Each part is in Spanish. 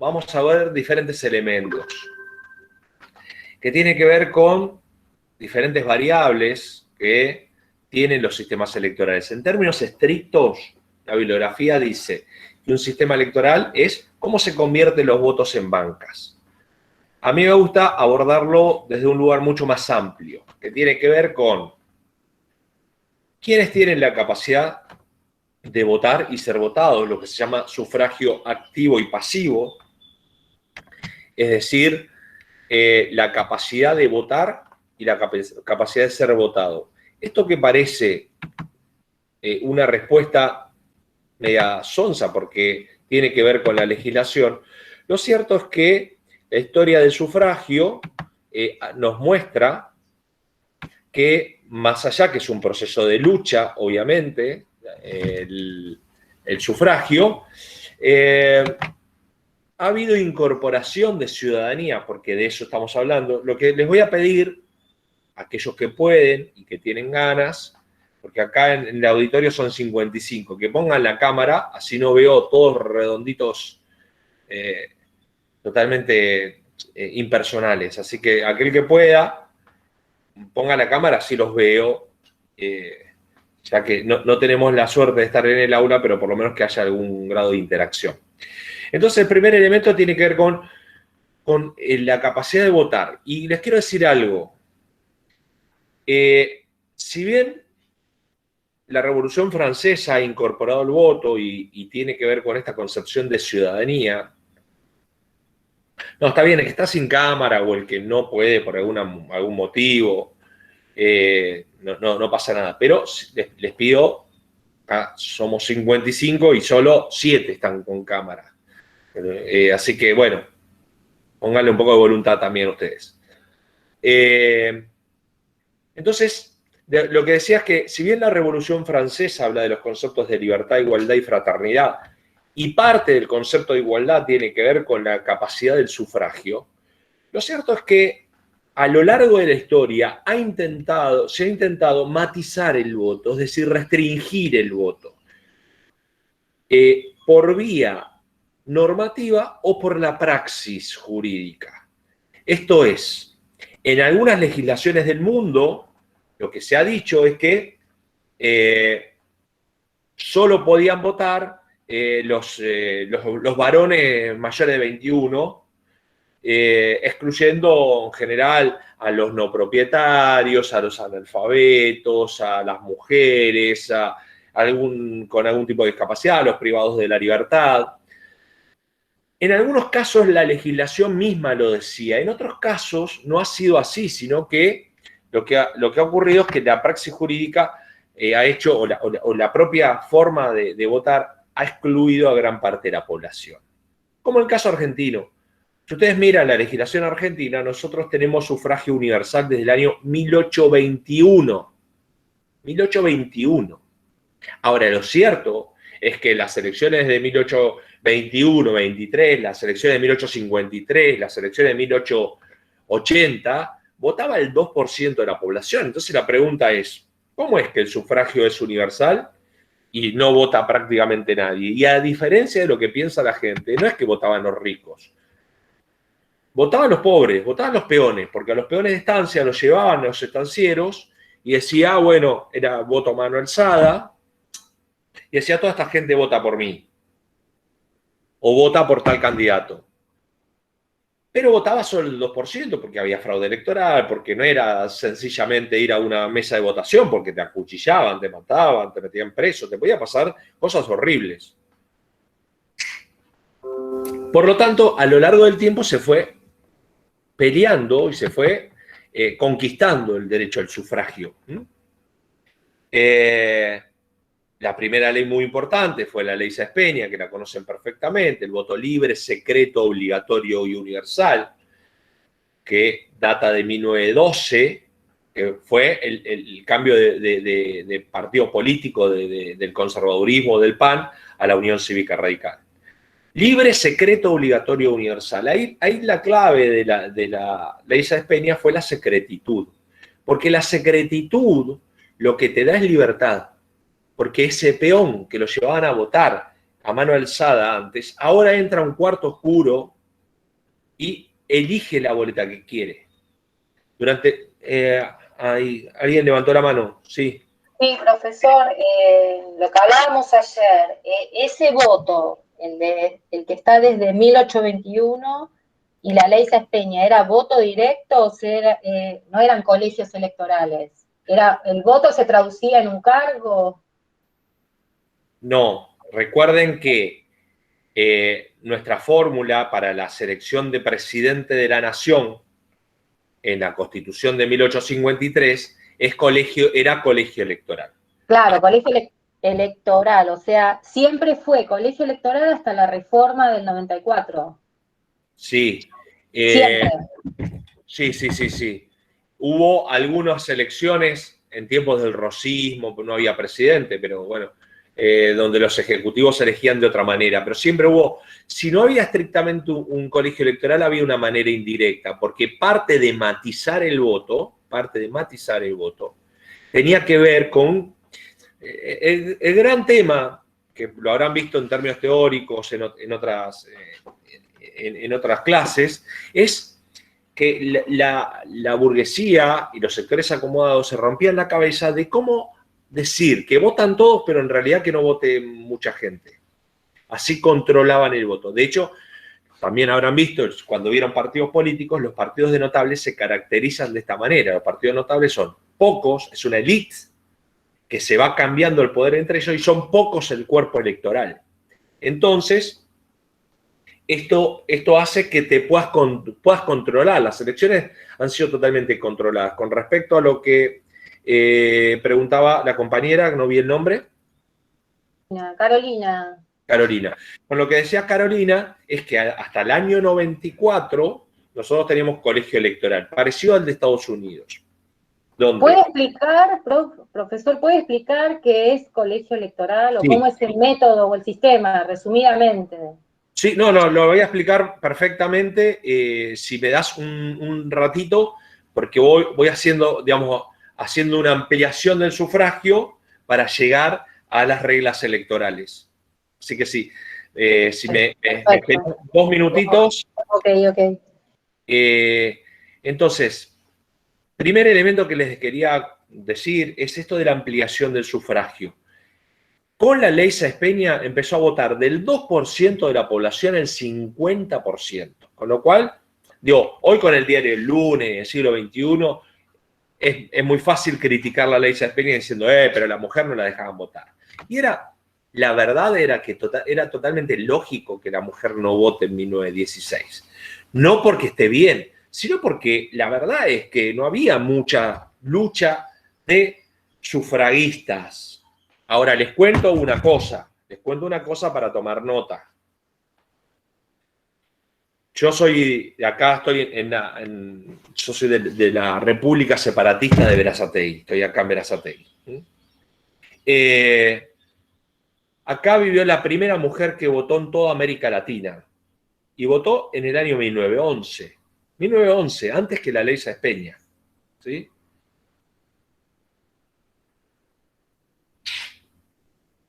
vamos a ver diferentes elementos que tienen que ver con diferentes variables que tienen los sistemas electorales. En términos estrictos, la bibliografía dice que un sistema electoral es cómo se convierten los votos en bancas. A mí me gusta abordarlo desde un lugar mucho más amplio, que tiene que ver con quiénes tienen la capacidad de votar y ser votados, lo que se llama sufragio activo y pasivo, es decir, la capacidad de votar y la capacidad de ser votado. Esto que parece una respuesta media sonsa porque tiene que ver con la legislación, lo cierto es que la historia del sufragio nos muestra que más allá que es un proceso de lucha, obviamente, el sufragio, ha habido incorporación de ciudadanía, porque de eso estamos hablando. Lo que les voy a pedir a aquellos que pueden y que tienen ganas, porque acá en el auditorio son 55, que pongan la cámara, así no veo todos redonditos totalmente impersonales. Así que aquel que pueda, ponga la cámara, así los veo, ya que no tenemos la suerte de estar en el aula, pero por lo menos que haya algún grado de interacción. Entonces, el primer elemento tiene que ver con la capacidad de votar. Y les quiero decir algo. Si bien la Revolución Francesa ha incorporado el voto y tiene que ver con esta concepción de ciudadanía, no, está bien, el que está sin cámara o el que no puede por algún motivo, no pasa nada. Pero les pido, acá somos 55 y solo 7 están con cámara. Así que, bueno, pónganle un poco de voluntad también ustedes. Entonces, lo que decía es que, si bien la Revolución Francesa habla de los conceptos de libertad, igualdad y fraternidad, y parte del concepto de igualdad tiene que ver con la capacidad del sufragio, lo cierto es que a lo largo de la historia se ha intentado matizar el voto, es decir, restringir el voto, por vía normativa o por la praxis jurídica. Esto es, en algunas legislaciones del mundo, lo que se ha dicho es que solo podían votar los varones mayores de 21, excluyendo en general a los no propietarios, a los analfabetos, a las mujeres, con algún tipo de discapacidad, a los privados de la libertad. En algunos casos la legislación misma lo decía, en otros casos no ha sido así, sino que lo que ha ocurrido es que la praxis jurídica ha hecho, o la propia forma de votar ha excluido a gran parte de la población. Como el caso argentino. Si ustedes miran la legislación argentina, nosotros tenemos sufragio universal desde el año 1821. 1821. Ahora, lo cierto es que las elecciones de 1821, 23, las elecciones de 1853, las elecciones de 1880, votaba el 2% de la población. Entonces la pregunta es, ¿cómo es que el sufragio es universal y no vota prácticamente nadie? Y a diferencia de lo que piensa la gente, no es que votaban los ricos. Votaban los pobres, votaban los peones, porque a los peones de estancia los llevaban los estancieros y decía, bueno, era voto a mano alzada, y decía, toda esta gente vota por mí, o vota por tal candidato. Pero votaba solo el 2% porque había fraude electoral, porque no era sencillamente ir a una mesa de votación, porque te acuchillaban, te mataban, te metían preso, te podía pasar cosas horribles. Por lo tanto, a lo largo del tiempo se fue peleando y se fue conquistando el derecho al sufragio. La primera ley muy importante fue la ley Sáenz Peña, que la conocen perfectamente, el voto libre, secreto, obligatorio y universal, que data de 1912, que fue el cambio de partido político del conservadurismo del PAN a la Unión Cívica Radical. Libre, secreto, obligatorio, universal. Ahí la clave de la ley Sáenz Peña fue la secretitud. Porque la secretitud lo que te da es libertad. Porque ese peón que lo llevaban a votar a mano alzada antes, ahora entra a un cuarto oscuro y elige la boleta que quiere. Alguien levantó la mano, sí. Sí, profesor, lo que hablábamos ayer, ese voto, el que está desde 1821 y la ley Sáenz-Peña, ¿era voto directo o no eran colegios electorales? ¿El voto se traducía en un cargo? No, recuerden que nuestra fórmula para la selección de presidente de la nación en la Constitución de 1853 era colegio electoral. Claro, electoral, o sea, siempre fue colegio electoral hasta la reforma del 94. Sí. Siempre. Sí. Hubo algunas elecciones en tiempos del rosismo, no había presidente, pero bueno, donde los ejecutivos se elegían de otra manera. Pero siempre hubo, si no había estrictamente un colegio electoral, había una manera indirecta, porque parte de matizar el voto, tenía que ver con el gran tema, que lo habrán visto en términos teóricos en otras clases, es que la burguesía y los sectores acomodados se rompían la cabeza de cómo decir que votan todos, pero en realidad que no vote mucha gente. Así controlaban el voto. De hecho, también habrán visto, cuando vieron partidos políticos, los partidos de notables se caracterizan de esta manera. Los partidos notables son pocos, es una élite que se va cambiando el poder entre ellos y son pocos el cuerpo electoral. Entonces, esto hace que te puedas controlar. Las elecciones han sido totalmente controladas. Con respecto a lo que preguntaba la compañera, no vi el nombre. Carolina. Carolina. Con lo que decía Carolina es que hasta el año 94 nosotros teníamos colegio electoral, parecido al de Estados Unidos. ¿Puede explicar, profesor, puede explicar qué es colegio electoral o sí, cómo es el método o el sistema, resumidamente? Sí, no, lo voy a explicar perfectamente si me das un ratito, porque voy haciendo, digamos, haciendo una ampliación del sufragio para llegar a las reglas electorales. Así que sí, si me esperas 2 minutitos. Ok. Entonces, primer elemento que les quería decir es esto de la ampliación del sufragio. Con la ley Sáenz-Peña empezó a votar del 2% de la población el 50%. Con lo cual, hoy con el diario El Lunes, el siglo XXI, es muy fácil criticar la ley Sáenz-Peña diciendo, pero la mujer no la dejaban votar. Y la verdad era que era totalmente lógico que la mujer no vote en 1916. No porque esté bien, sino porque la verdad es que no había mucha lucha de sufragistas. Ahora, les cuento una cosa para tomar nota. Yo soy, acá estoy yo soy de la República Separatista de Berazategui, estoy acá en Berazategui. Acá vivió la primera mujer que votó en toda América Latina, y votó en el año 1911. 1911, antes que la ley Sáenz-Peña. ¿Sí?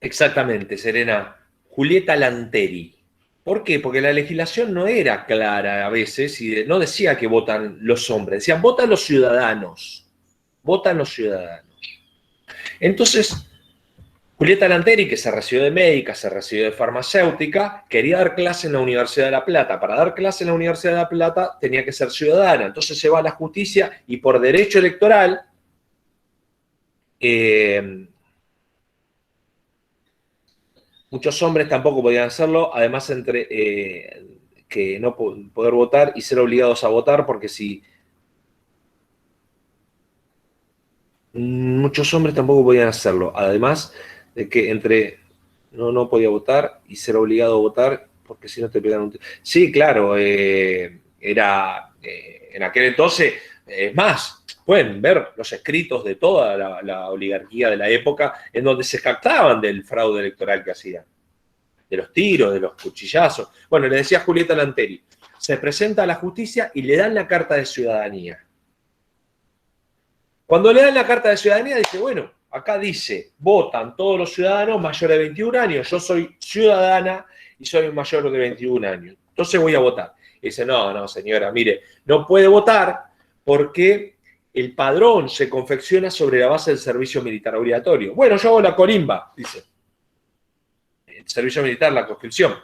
Exactamente, Serena. Julieta Lanteri. ¿Por qué? Porque la legislación no era clara a veces y no decía que votan los hombres, decían votan los ciudadanos. Votan los ciudadanos. Entonces, Julieta Lanteri, que se recibió de médica, se recibió de farmacéutica, quería dar clase en la Universidad de La Plata. Para dar clase en la Universidad de La Plata tenía que ser ciudadana. Entonces se va a la justicia y por derecho electoral muchos hombres tampoco podían hacerlo, además entre que no poder votar y ser obligados a votar, porque si muchos hombres tampoco podían hacerlo, además de que entre no podía votar y ser obligado a votar, porque si no te pegan un... Sí, claro, era en aquel entonces, es más, pueden ver los escritos de toda la oligarquía de la época en donde se jactaban del fraude electoral que hacían, de los tiros, de los cuchillazos. Bueno, le decía Julieta Lanteri, se presenta a la justicia y le dan la carta de ciudadanía. Cuando le dan la carta de ciudadanía, dice, bueno, acá dice, votan todos los ciudadanos mayores de 21 años, yo soy ciudadana y soy mayor de 21 años, entonces voy a votar. Dice, no, señora, mire, no puede votar porque el padrón se confecciona sobre la base del servicio militar obligatorio. Bueno, yo hago la colimba, dice. El servicio militar, la conscripción.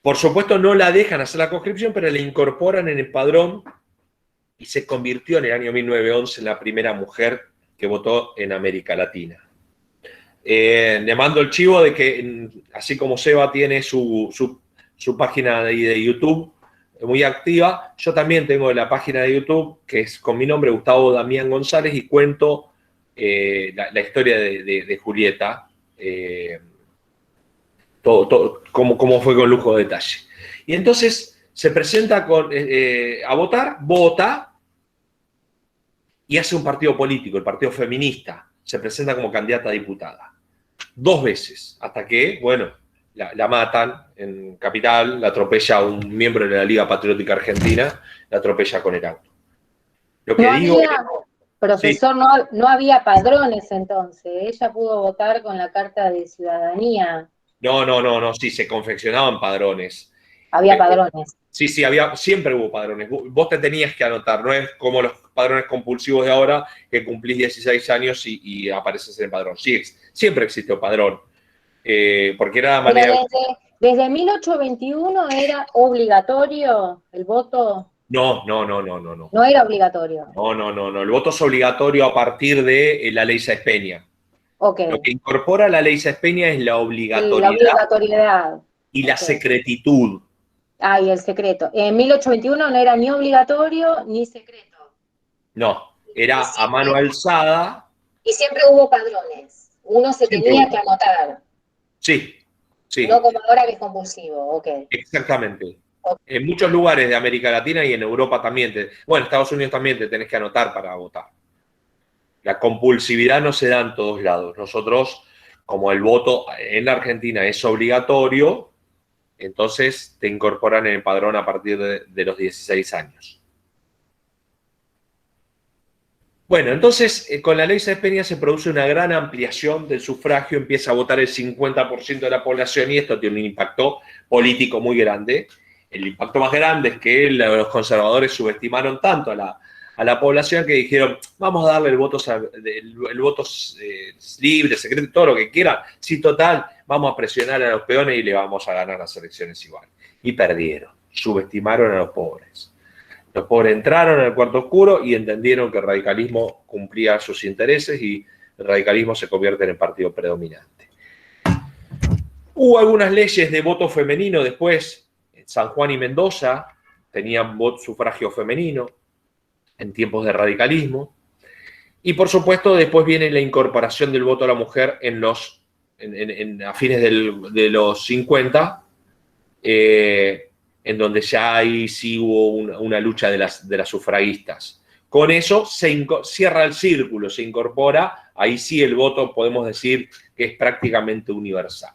Por supuesto, no la dejan hacer la conscripción, pero la incorporan en el padrón y se convirtió en el año 1911 en la primera mujer que votó en América Latina. Le mando el chivo de que, así como Seba tiene su página de YouTube muy activa, yo también tengo la página de YouTube, que es con mi nombre, Gustavo Damián González, y cuento la historia de Julieta, todo cómo fue con lujo de detalle. Y entonces se presenta a votar, vota, y hace un partido político, el Partido Feminista. Se presenta como candidata a diputada. 2 veces, hasta que, bueno, la matan en Capital, la atropella un miembro de la Liga Patriótica Argentina, la atropella con el auto. Lo que profesor, sí. No había padrones entonces, ella pudo votar con la carta de ciudadanía. No, sí, se confeccionaban padrones. Había padrones. Sí, siempre hubo padrones. Vos te tenías que anotar, no es como los padrones compulsivos de ahora, que cumplís 16 años y apareces en el padrón. Sí, siempre existió padrón. Porque era la manera... Desde 1821 era obligatorio el voto. No. No era obligatorio. No. El voto es obligatorio a partir de la ley Sáenz Peña. Okay. Lo que incorpora la ley Sáenz Peña es la obligatoriedad. La obligatoriedad. Y la secretitud. Y el secreto. En 1821 no era ni obligatorio ni secreto. No, era a mano alzada. Y siempre hubo padrones. Uno se tenía que anotar. Sí. No como ahora que es compulsivo, ok. Exactamente. Okay. En muchos lugares de América Latina y en Europa también. En Estados Unidos también te tenés que anotar para votar. La compulsividad no se da en todos lados. Nosotros, como el voto en la Argentina es obligatorio, entonces te incorporan en el padrón a partir de los 16 años. Bueno, entonces con la ley Sáenz Peña se produce una gran ampliación del sufragio, empieza a votar el 50% de la población y esto tiene un impacto político muy grande. El impacto más grande es que los conservadores subestimaron tanto a la población que dijeron, vamos a darle el voto libre, secreto, todo lo que quieran. Sí, total, vamos a presionar a los peones y le vamos a ganar las elecciones igual. Y perdieron, subestimaron a los pobres. Los pobres entraron al cuarto oscuro y entendieron que el radicalismo cumplía sus intereses y el radicalismo se convierte en el partido predominante. Hubo algunas leyes de voto femenino después. San Juan y Mendoza tenían sufragio femenino en tiempos de radicalismo. Y por supuesto después viene la incorporación del voto a la mujer a fines de los 50, en donde ya ahí sí hubo una lucha de las sufragistas. Con eso se cierra el círculo, se incorpora, ahí sí el voto podemos decir que es prácticamente universal.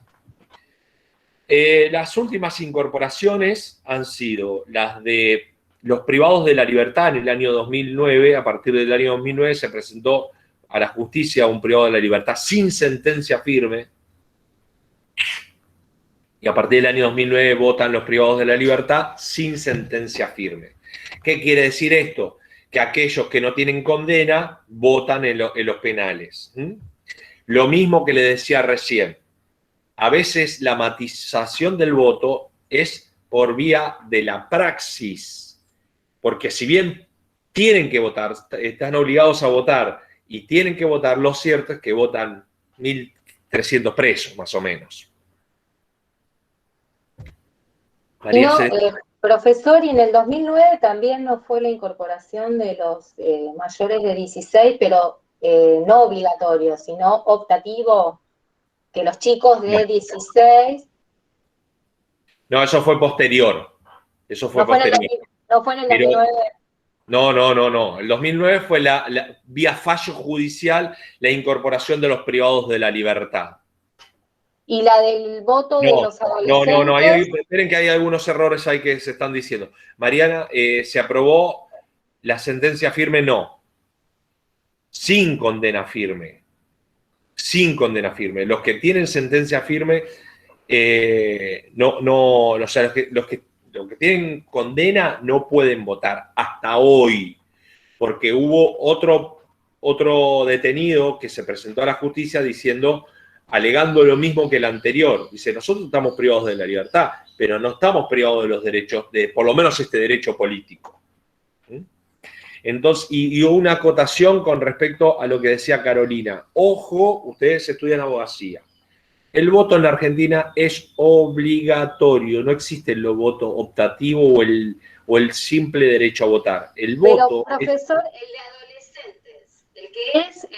Las últimas incorporaciones han sido las de los privados de la libertad en el año 2009. A partir del año 2009 se presentó a la justicia un privado de la libertad sin sentencia firme. Y a partir del año 2009 votan los privados de la libertad sin sentencia firme. ¿Qué quiere decir esto? Que aquellos que no tienen condena votan en los penales. Lo mismo que le decía recién. A veces la matización del voto es por vía de la praxis. Porque si bien tienen que votar, están obligados a votar y tienen que votar, lo cierto es que votan 1.300 presos, más o menos. Profesor, y en el 2009 también no fue la incorporación de los mayores de 16, pero no obligatorio, sino optativo, que los chicos de 16... No, eso fue posterior. Eso fue posterior. No fue en el 2009. No. El 2009 fue vía fallo judicial la incorporación de los privados de la libertad. ¿Y la del voto de los adolescentes? No. Esperen que hay algunos errores ahí que se están diciendo. Mariana, se aprobó la sentencia firme, no. Sin condena firme. Sin condena firme. Los que tienen sentencia firme, o sea, los que tienen condena no pueden votar hasta hoy, porque hubo otro detenido que se presentó a la justicia alegando lo mismo que el anterior. Dice, nosotros estamos privados de la libertad, pero no estamos privados de los derechos, por lo menos este derecho político. Entonces, y una acotación con respecto a lo que decía Carolina. Ojo, ustedes estudian abogacía. El voto en la Argentina es obligatorio, no existe el voto optativo o el simple derecho a votar. El voto pero, profesor, el de adolescentes, el que es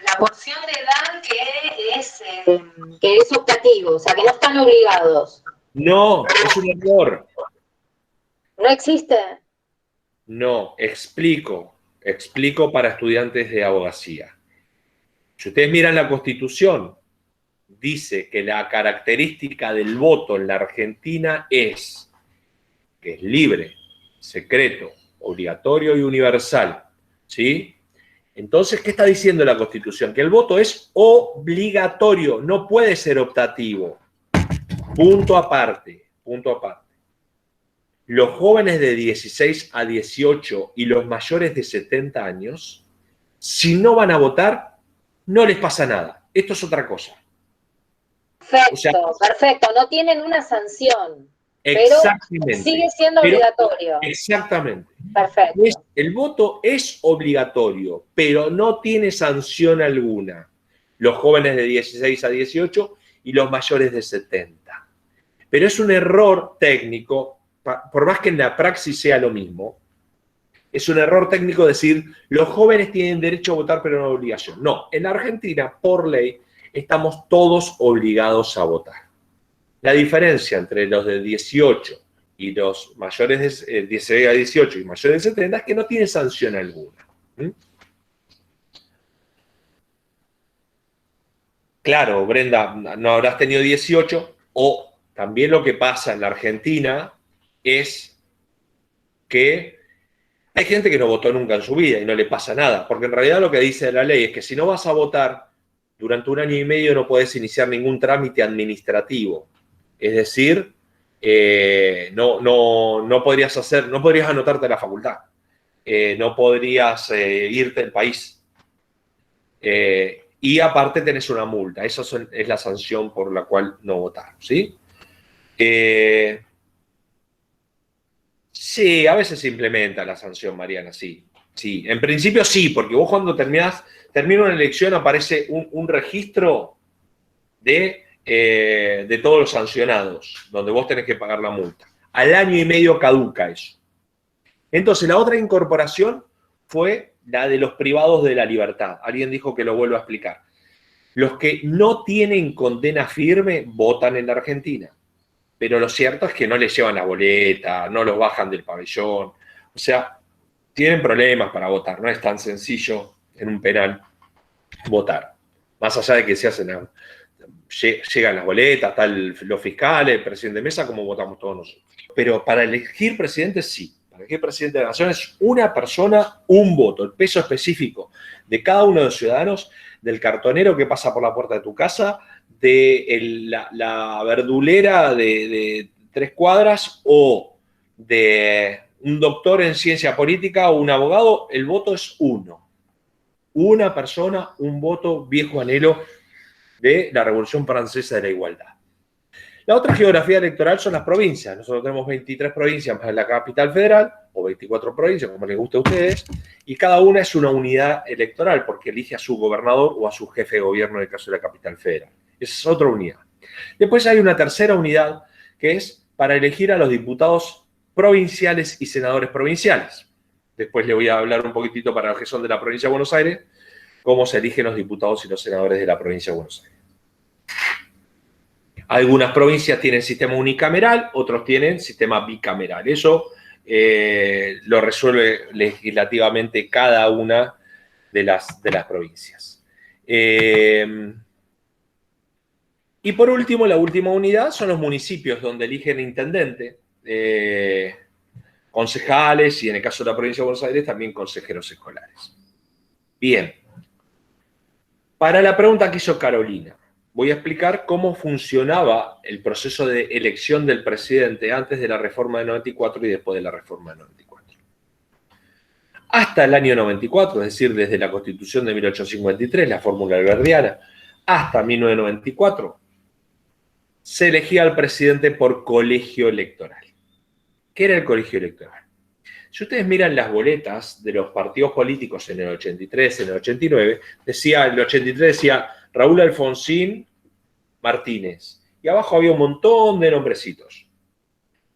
la porción de edad que es optativo, o sea, que no están obligados. no, es un error. ¿No existe? No, explico para estudiantes de abogacía. Si ustedes miran la Constitución, dice que la característica del voto en la Argentina es que es libre, secreto, obligatorio y universal, ¿sí? Entonces, ¿qué está diciendo la Constitución? Que el voto es obligatorio, no puede ser optativo. Punto aparte, punto aparte. Los jóvenes de 16 a 18 y los mayores de 70 años, si no van a votar, no les pasa nada. Esto es otra cosa. Perfecto, o sea, perfecto. No tienen una sanción, exactamente, pero sigue siendo obligatorio. Exactamente. Perfecto. El voto es obligatorio, pero no tiene sanción alguna. Los jóvenes de 16 a 18 y los mayores de 70. Pero es un error técnico, por más que en la praxis sea lo mismo, es un error técnico decir los jóvenes tienen derecho a votar pero no obligación. No, en la Argentina, por ley, estamos todos obligados a votar. La diferencia entre los de 18 y los mayores de 16 a 18 y mayores de 70 es que no tiene sanción alguna. Claro, Brenda, no habrás tenido 18, o también lo que pasa en la Argentina es que hay gente que no votó nunca en su vida y no le pasa nada, porque en realidad lo que dice la ley es que si no vas a votar, durante 1 año y medio no podés iniciar ningún trámite administrativo. Es decir, no podrías anotarte a la facultad, no podrías irte del país. Y aparte tenés una multa. Esa es la sanción por la cual no votar, ¿sí? Sí, a veces se implementa la sanción, Mariana, sí. Sí, en principio sí, porque vos cuando termina una elección aparece un registro de todos los sancionados, donde vos tenés que pagar la multa. Al año y medio caduca eso. Entonces, la otra incorporación fue la de los privados de la libertad. Alguien dijo que lo vuelvo a explicar. Los que no tienen condena firme votan en la Argentina. Pero lo cierto es que no les llevan la boleta, no los bajan del pabellón. O sea, tienen problemas para votar. No es tan sencillo en un penal votar. Más allá de que se hacen, llegan las boletas, están los fiscales, el presidente de mesa, como votamos todos nosotros. Pero para elegir presidente, sí. Para elegir presidente de la nación es una persona, un voto. El peso específico de cada uno de los ciudadanos, del cartonero que pasa por la puerta de tu casa, de la verdulera de 3 cuadras o de un doctor en ciencia política o un abogado, el voto es uno. Una persona, un voto, viejo anhelo de la Revolución Francesa de la Igualdad. La otra geografía electoral son las provincias. Nosotros tenemos 23 provincias más la capital federal, o 24 provincias, como les guste a ustedes, y cada una es una unidad electoral porque elige a su gobernador o a su jefe de gobierno en el caso de la capital federal. Esa es otra unidad. Después hay una tercera unidad que es para elegir a los diputados provinciales y senadores provinciales. Después le voy a hablar un poquitito para los que son de la provincia de Buenos Aires, cómo se eligen los diputados y los senadores de la provincia de Buenos Aires. Algunas provincias tienen sistema unicameral, otros tienen sistema bicameral. Eso lo resuelve legislativamente cada una de las provincias. Y por último, la última unidad son los municipios, donde eligen intendente, concejales y en el caso de la provincia de Buenos Aires también consejeros escolares. Bien. Para la pregunta que hizo Carolina, voy a explicar cómo funcionaba el proceso de elección del presidente antes de la reforma del 94 y después de la reforma del 94. Hasta el año 94, es decir, desde la Constitución de 1853, la fórmula alberdiana, hasta 1994, se elegía al presidente por colegio electoral. ¿Qué era el colegio electoral? Si ustedes miran las boletas de los partidos políticos en el 83, en el 89, el 83 decía Raúl Alfonsín Martínez. Y abajo había un montón de nombrecitos.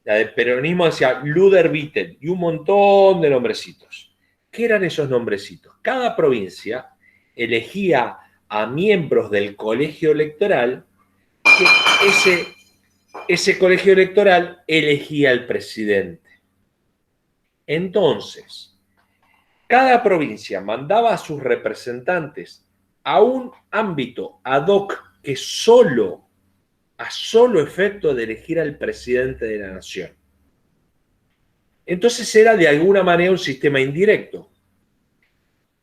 La del peronismo decía Luder Vittel y un montón de nombrecitos. ¿Qué eran esos nombrecitos? Cada provincia elegía a miembros del colegio electoral, que ese colegio electoral elegía al presidente. Entonces, cada provincia mandaba a sus representantes a un ámbito ad hoc que a solo efecto de elegir al presidente de la nación. Entonces era de alguna manera un sistema indirecto.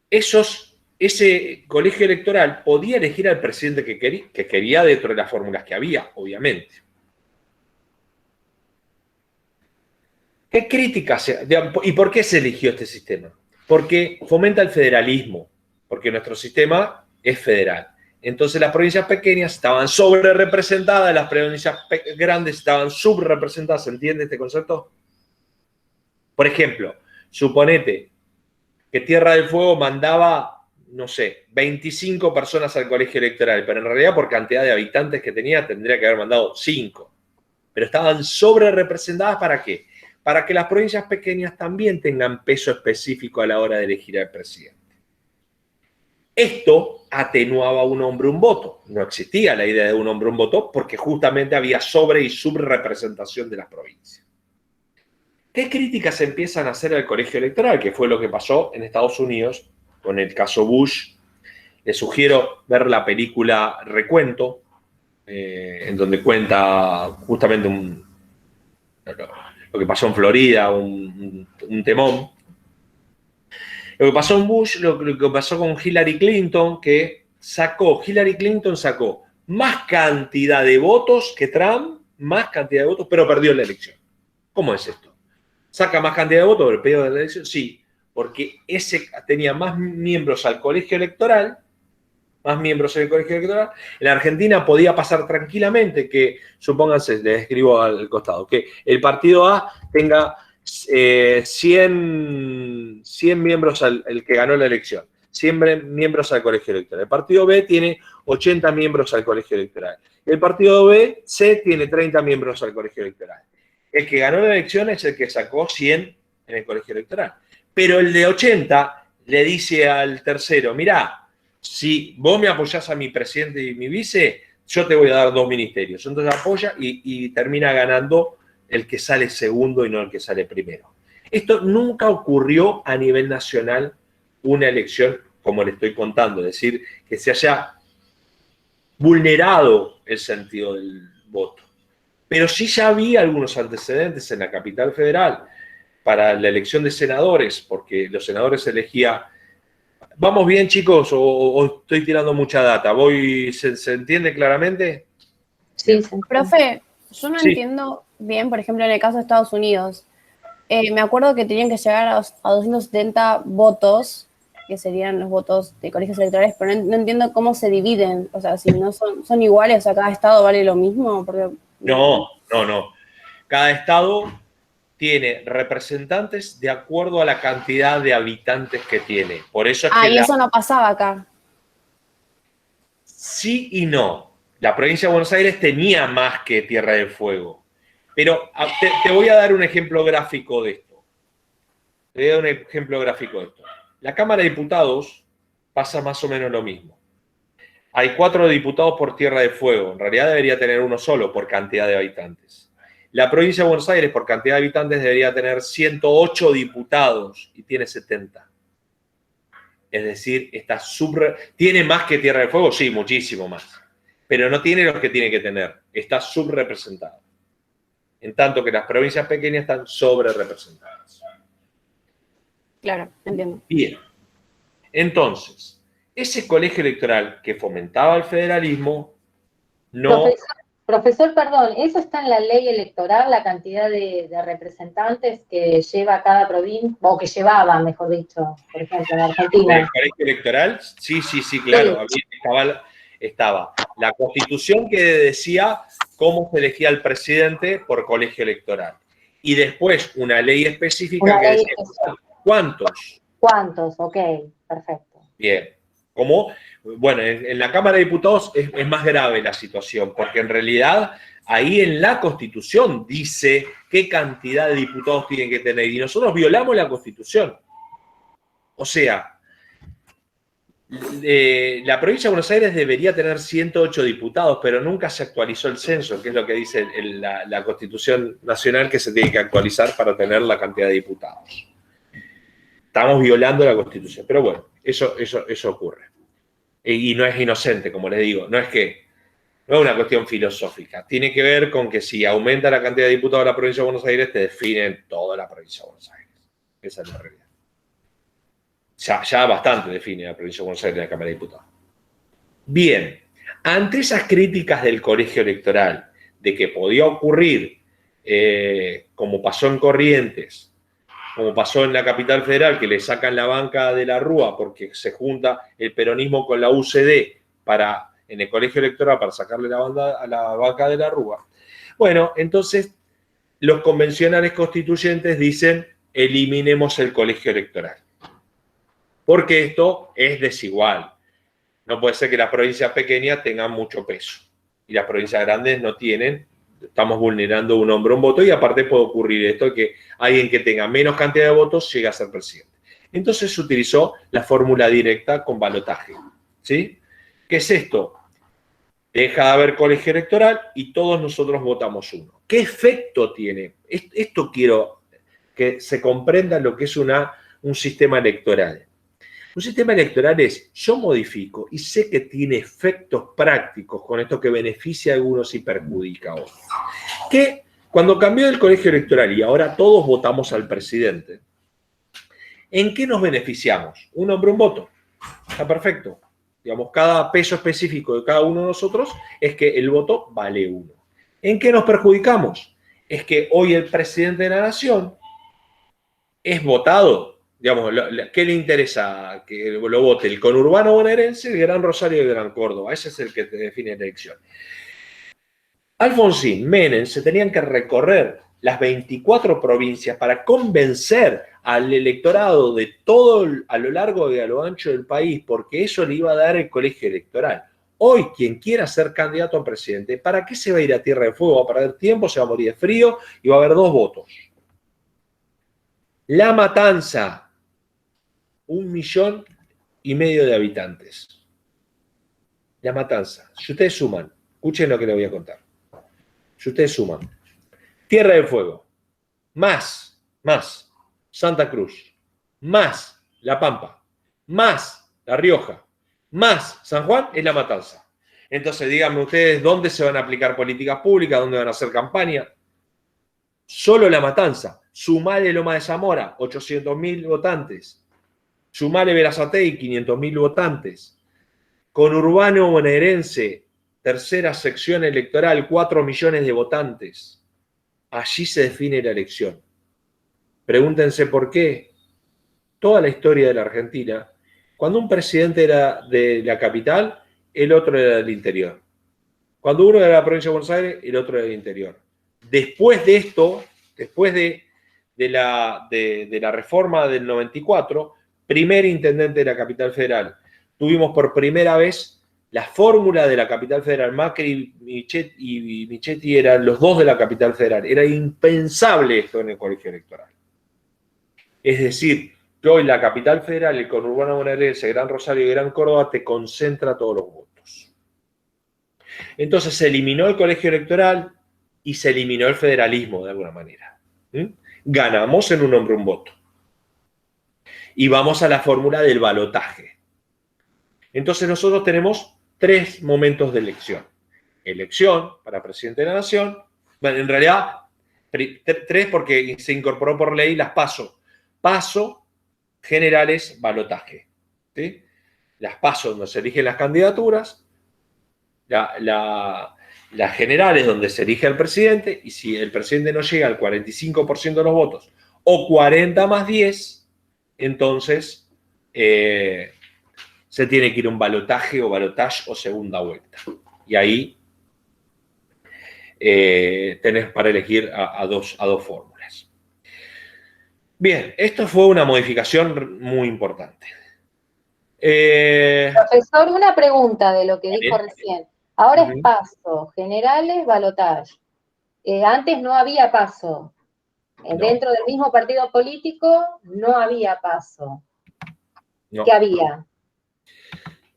Ese colegio electoral podía elegir al presidente que quería dentro de las fórmulas que había, obviamente. ¿Qué críticas? ¿Y por qué se eligió este sistema? Porque fomenta el federalismo, porque nuestro sistema es federal. Entonces las provincias pequeñas estaban sobre representadas, las provincias grandes estaban subrepresentadas. ¿Se entiende este concepto? Por ejemplo, suponete que Tierra del Fuego mandaba, no sé, 25 personas al colegio electoral, pero en realidad por cantidad de habitantes que tenía tendría que haber mandado 5. Pero estaban sobre representadas, ¿para qué? Para que las provincias pequeñas también tengan peso específico a la hora de elegir al presidente. Esto atenuaba un hombre un voto. No existía la idea de un hombre un voto porque justamente había sobre y subrepresentación de las provincias. ¿Qué críticas empiezan a hacer al colegio electoral? Que fue lo que pasó en Estados Unidos con el caso Bush. Les sugiero ver la película Recuento, en donde cuenta justamente lo que pasó en Florida, un temón. Lo que pasó en Bush, lo que pasó con Hillary Clinton, Hillary Clinton sacó más cantidad de votos que Trump, más cantidad de votos, pero perdió la elección. ¿Cómo es esto? ¿Saca más cantidad de votos, pero perdió la elección? Sí, porque ese tenía más miembros al colegio electoral, más miembros en el colegio electoral. En la Argentina podía pasar tranquilamente que, supónganse, les escribo al costado, que el partido A tenga 100 miembros el que ganó la elección, 100 miembros al colegio electoral. El partido B tiene 80 miembros al colegio electoral. El partido C tiene 30 miembros al colegio electoral. El que ganó la elección es el que sacó 100 en el colegio electoral. Pero el de 80 le dice al tercero, mirá, si vos me apoyás a mi presidente y mi vice, yo te voy a dar 2 ministerios. Entonces apoya y termina ganando el que sale segundo y no el que sale primero. Esto nunca ocurrió a nivel nacional, una elección como le estoy contando, es decir, que se haya vulnerado el sentido del voto. Pero sí ya había algunos antecedentes en la capital federal para la elección de senadores, porque los senadores elegía. ¿Vamos bien, chicos, o estoy tirando mucha data? ¿Se entiende claramente? Sí, sí. Profe, yo no Sí. entiendo bien, por ejemplo, en el caso de Estados Unidos. Me acuerdo que tenían que llegar a 270 votos, que serían los votos de colegios electorales, pero no entiendo cómo se dividen. O sea, si no son iguales, o sea, cada estado vale lo mismo. Porque... No. Cada estado tiene representantes de acuerdo a la cantidad de habitantes que tiene. Por eso es que y eso no pasaba acá. Sí y no. La provincia de Buenos Aires tenía más que Tierra del Fuego. Pero te voy a dar un ejemplo gráfico de esto. La Cámara de Diputados pasa más o menos lo mismo. Hay 4 diputados por Tierra del Fuego. En realidad debería tener uno solo por cantidad de habitantes. La provincia de Buenos Aires, por cantidad de habitantes, debería tener 108 diputados y tiene 70. Es decir, ¿tiene más que Tierra del Fuego? Sí, muchísimo más. Pero no tiene los que tiene que tener. Está subrepresentado. En tanto que las provincias pequeñas están sobrerepresentadas. Claro, entiendo. Bien. Entonces, ese colegio electoral que fomentaba el federalismo No, Profesor, perdón, ¿eso está en la ley electoral, la cantidad de representantes que lleva cada provincia, o que llevaba, mejor dicho, por ejemplo, en del Argentina? colegio electoral, sí, claro, Sí. estaba la Constitución que decía cómo se elegía el presidente por colegio electoral. Y después una ley específica Una que ley decía especial. cuántos. ¿Cuántos? Ok, perfecto. Bien. Como, bueno, en la Cámara de Diputados es más grave la situación, porque en realidad ahí en la Constitución dice qué cantidad de diputados tienen que tener, y nosotros violamos la Constitución. O sea, la provincia de Buenos Aires debería tener 108 diputados, pero nunca se actualizó el censo, que es lo que dice la Constitución Nacional, que se tiene que actualizar para tener la cantidad de diputados. Estamos violando la Constitución, pero bueno, eso ocurre. Y no es inocente, como les digo, no es una cuestión filosófica, tiene que ver con que si aumenta la cantidad de diputados de la provincia de Buenos Aires, te definen toda la provincia de Buenos Aires. Esa es la realidad. Ya bastante define la provincia de Buenos Aires en la Cámara de Diputados. Bien, ante esas críticas del colegio electoral, de que podía ocurrir, como pasó en Corrientes, como pasó en la capital federal, que le sacan la banca de la Rúa porque se junta el peronismo con la UCD en el colegio electoral para sacarle la banca de la Rúa. Bueno, entonces los convencionales constituyentes dicen eliminemos el colegio electoral, porque esto es desigual. No puede ser que las provincias pequeñas tengan mucho peso y las provincias grandes no tienen. Estamos vulnerando un hombre, un voto, y aparte puede ocurrir esto, que alguien que tenga menos cantidad de votos llega a ser presidente. Entonces se utilizó la fórmula directa con balotaje. ¿Sí? ¿Qué es esto? Deja de haber colegio electoral y todos nosotros votamos uno. ¿Qué efecto tiene? Esto quiero que se comprenda lo que es un sistema electoral. Un sistema electoral es, yo modifico y sé que tiene efectos prácticos con esto que beneficia a algunos y perjudica a otros. Que cuando cambió el colegio electoral y ahora todos votamos al presidente, ¿en qué nos beneficiamos? Un hombre, un voto. Está perfecto. Digamos, cada peso específico de cada uno de nosotros es que el voto vale uno. ¿En qué nos perjudicamos? Es que hoy el presidente de la nación es votado. Digamos, ¿qué le interesa que lo vote? El conurbano bonaerense, el Gran Rosario y el Gran Córdoba. Ese es el que te define la elección. Alfonsín, Menem se tenían que recorrer las 24 provincias para convencer al electorado de todo a lo largo y a lo ancho del país, porque eso le iba a dar el colegio electoral. Hoy, quien quiera ser candidato a presidente, ¿para qué se va a ir a Tierra de Fuego? Va a perder tiempo, se va a morir de frío y va a haber 2 votos. La Matanza, 1,5 millones de habitantes. La Matanza. Si ustedes suman, escuchen lo que les voy a contar. Si ustedes suman, Tierra del Fuego, más Santa Cruz, más La Pampa, más La Rioja, más San Juan, es La Matanza. Entonces, díganme ustedes dónde se van a aplicar políticas públicas, dónde van a hacer campaña. Solo La Matanza. Sumale Loma de Zamora, 800.000 votantes. Sumale Berazategui, 500.000 votantes. Conurbano bonaerense, tercera sección electoral, 4 millones de votantes. Allí se define la elección. Pregúntense por qué. Toda la historia de la Argentina, cuando un presidente era de la capital, el otro era del interior. Cuando uno era de la provincia de Buenos Aires, el otro era del interior. Después de esto, después de la reforma del 94, primer intendente de la capital federal, tuvimos por primera vez la fórmula de la capital federal. Macri y Michetti eran los dos de la capital federal. Era impensable esto en el colegio electoral. Es decir, que hoy la capital federal, el conurbano bonaerense, Gran Rosario y Gran Córdoba, te concentra todos los votos. Entonces se eliminó el colegio electoral y se eliminó el federalismo de alguna manera. Ganamos en un hombre, un voto. Y vamos a la fórmula del balotaje. Entonces nosotros tenemos 3 momentos de elección. Elección para presidente de la nación. Bueno, en realidad, 3 porque se incorporó por ley las PASO. PASO, generales, balotaje. ¿Sí? Las PASO donde se eligen las candidaturas. las generales donde se elige al presidente, y si el presidente no llega al 45% de los votos, o 40 más 10, entonces se tiene que ir a un balotaje o balotage o segunda vuelta. Y ahí tenés para elegir a dos fórmulas. Bien, esto fue una modificación muy importante. Profesor, una pregunta de lo que dijo Bien. recién. Ahora es Ujú. paso, generales, balotaje. Antes no había paso. No. Dentro del mismo partido político no había paso. No. ¿Qué había?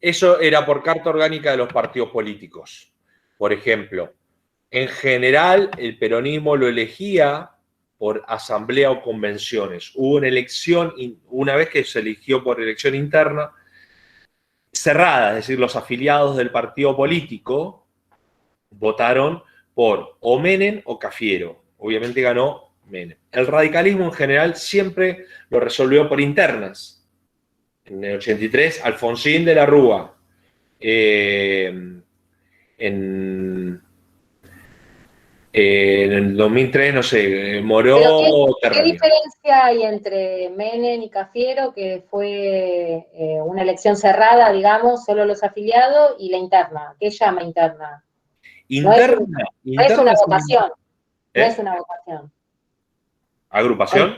Eso era por carta orgánica de los partidos políticos. Por ejemplo, en general el peronismo lo elegía por asamblea o convenciones. Hubo una elección, una vez que se eligió por elección interna, cerrada, es decir, los afiliados del partido político votaron por o Menem o Cafiero. Obviamente ganó Menem. El radicalismo en general siempre lo resolvió por internas. En el 83, Alfonsín de la Rúa. En el 2003, no sé, Moró, ¿Qué Terrania. diferencia hay entre Menem y Cafiero, que fue una elección cerrada, digamos, solo los afiliados, y la interna? ¿Qué llama interna? Interna, No es una votación. No ¿Eh? es una votación. ¿Agrupación?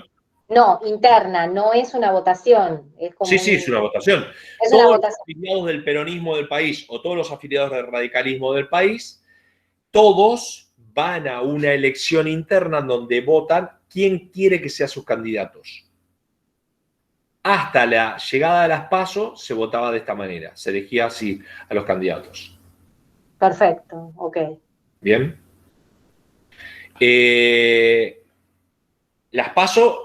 No, interna, no es una votación. Es como Sí, es una votación. Es una Todos los votación. afiliados del peronismo del país o todos los afiliados del radicalismo del país, todos van a una elección interna en donde votan quién quiere que sean sus candidatos. Hasta la llegada de las PASO se votaba de esta manera, se elegía así a los candidatos. Perfecto, ok. Bien. Las PASO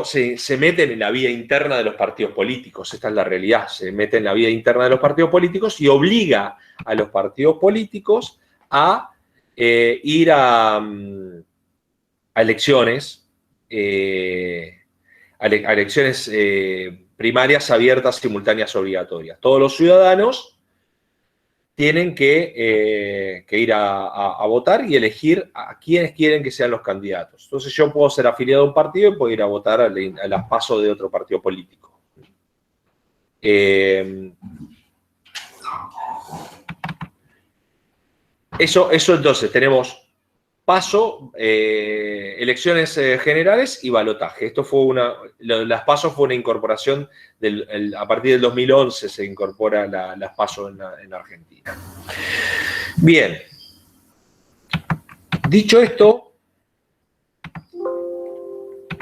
se meten en la vida interna de los partidos políticos, esta es la realidad, se meten en la vida interna de los partidos políticos y obliga a los partidos políticos a ir a elecciones, a elecciones primarias abiertas, simultáneas, obligatorias. Todos los ciudadanos tienen que ir a votar y elegir a quienes quieren que sean los candidatos. Entonces yo puedo ser afiliado a un partido y puedo ir a votar a las PASO de otro partido político. Eso entonces, tenemos PASO, elecciones generales y balotaje. Las PASO fue una incorporación, a partir del 2011 se incorpora las PASO en Argentina. Bien. Dicho esto,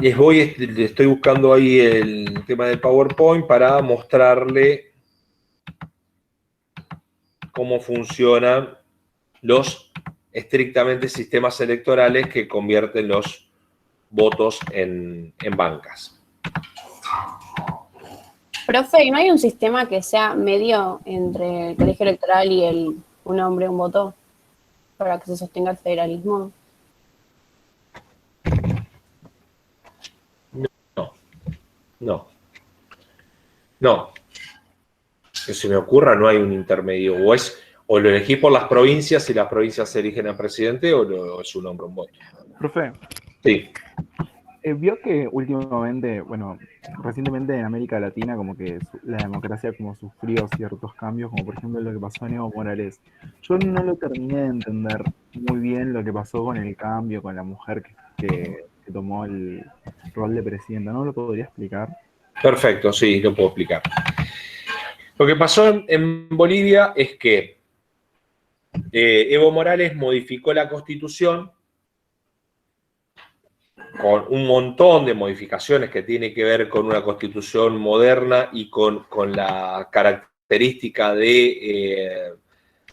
estoy buscando ahí el tema del PowerPoint para mostrarle cómo funcionan los estrictamente sistemas electorales que convierten los votos en bancas. Profe, ¿y no hay un sistema que sea medio entre el colegio electoral y un hombre, un voto, para que se sostenga el federalismo? No. Que se me ocurra, no hay un intermedio. O lo elegís por las provincias y las provincias eligen al presidente, o es un hombre, un voto. Profe. Sí. Vio que últimamente, bueno, recientemente en América Latina como que la democracia como sufrió ciertos cambios, como por ejemplo lo que pasó en Evo Morales. Yo no lo terminé de entender muy bien lo que pasó con el cambio, con la mujer que tomó el rol de presidenta. ¿No lo podría explicar? Perfecto, sí, lo puedo explicar. Lo que pasó en Bolivia es que Evo Morales modificó la Constitución con un montón de modificaciones que tiene que ver con una Constitución moderna y con la característica de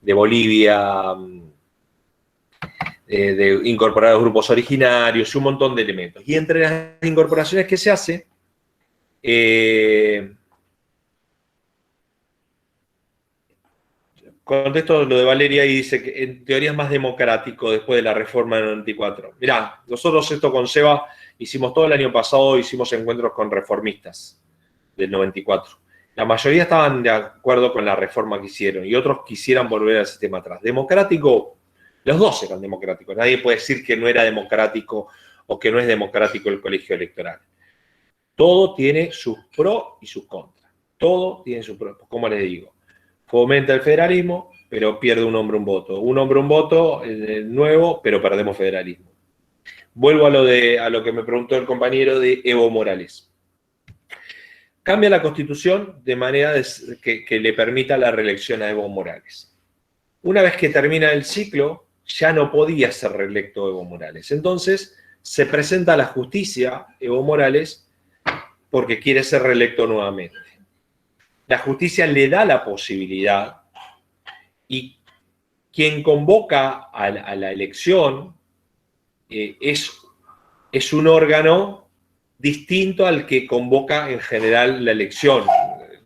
Bolivia, de incorporar a los grupos originarios y un montón de elementos. Y entre las incorporaciones que se hace, contesto lo de Valeria y dice que en teoría es más democrático después de la reforma del 94. Mirá, nosotros esto con Seba hicimos todo el año pasado, hicimos encuentros con reformistas del 94. La mayoría estaban de acuerdo con la reforma que hicieron y otros quisieran volver al sistema atrás. Democrático, Los dos eran democráticos. Nadie puede decir que no era democrático o que no es democrático el colegio electoral. Todo tiene sus pros y sus contras. Todo tiene sus pros. Como les digo, fomenta el federalismo, pero pierde un hombre un voto. Un hombre un voto nuevo, pero perdemos federalismo. Vuelvo a lo que me preguntó el compañero de Evo Morales. Cambia la Constitución de manera que le permita la reelección a Evo Morales. Una vez que termina el ciclo, ya no podía ser reelecto Evo Morales. Entonces, se presenta a la justicia Evo Morales porque quiere ser reelecto nuevamente. La justicia le da la posibilidad y quien convoca a la elección es un órgano distinto al que convoca en general la elección.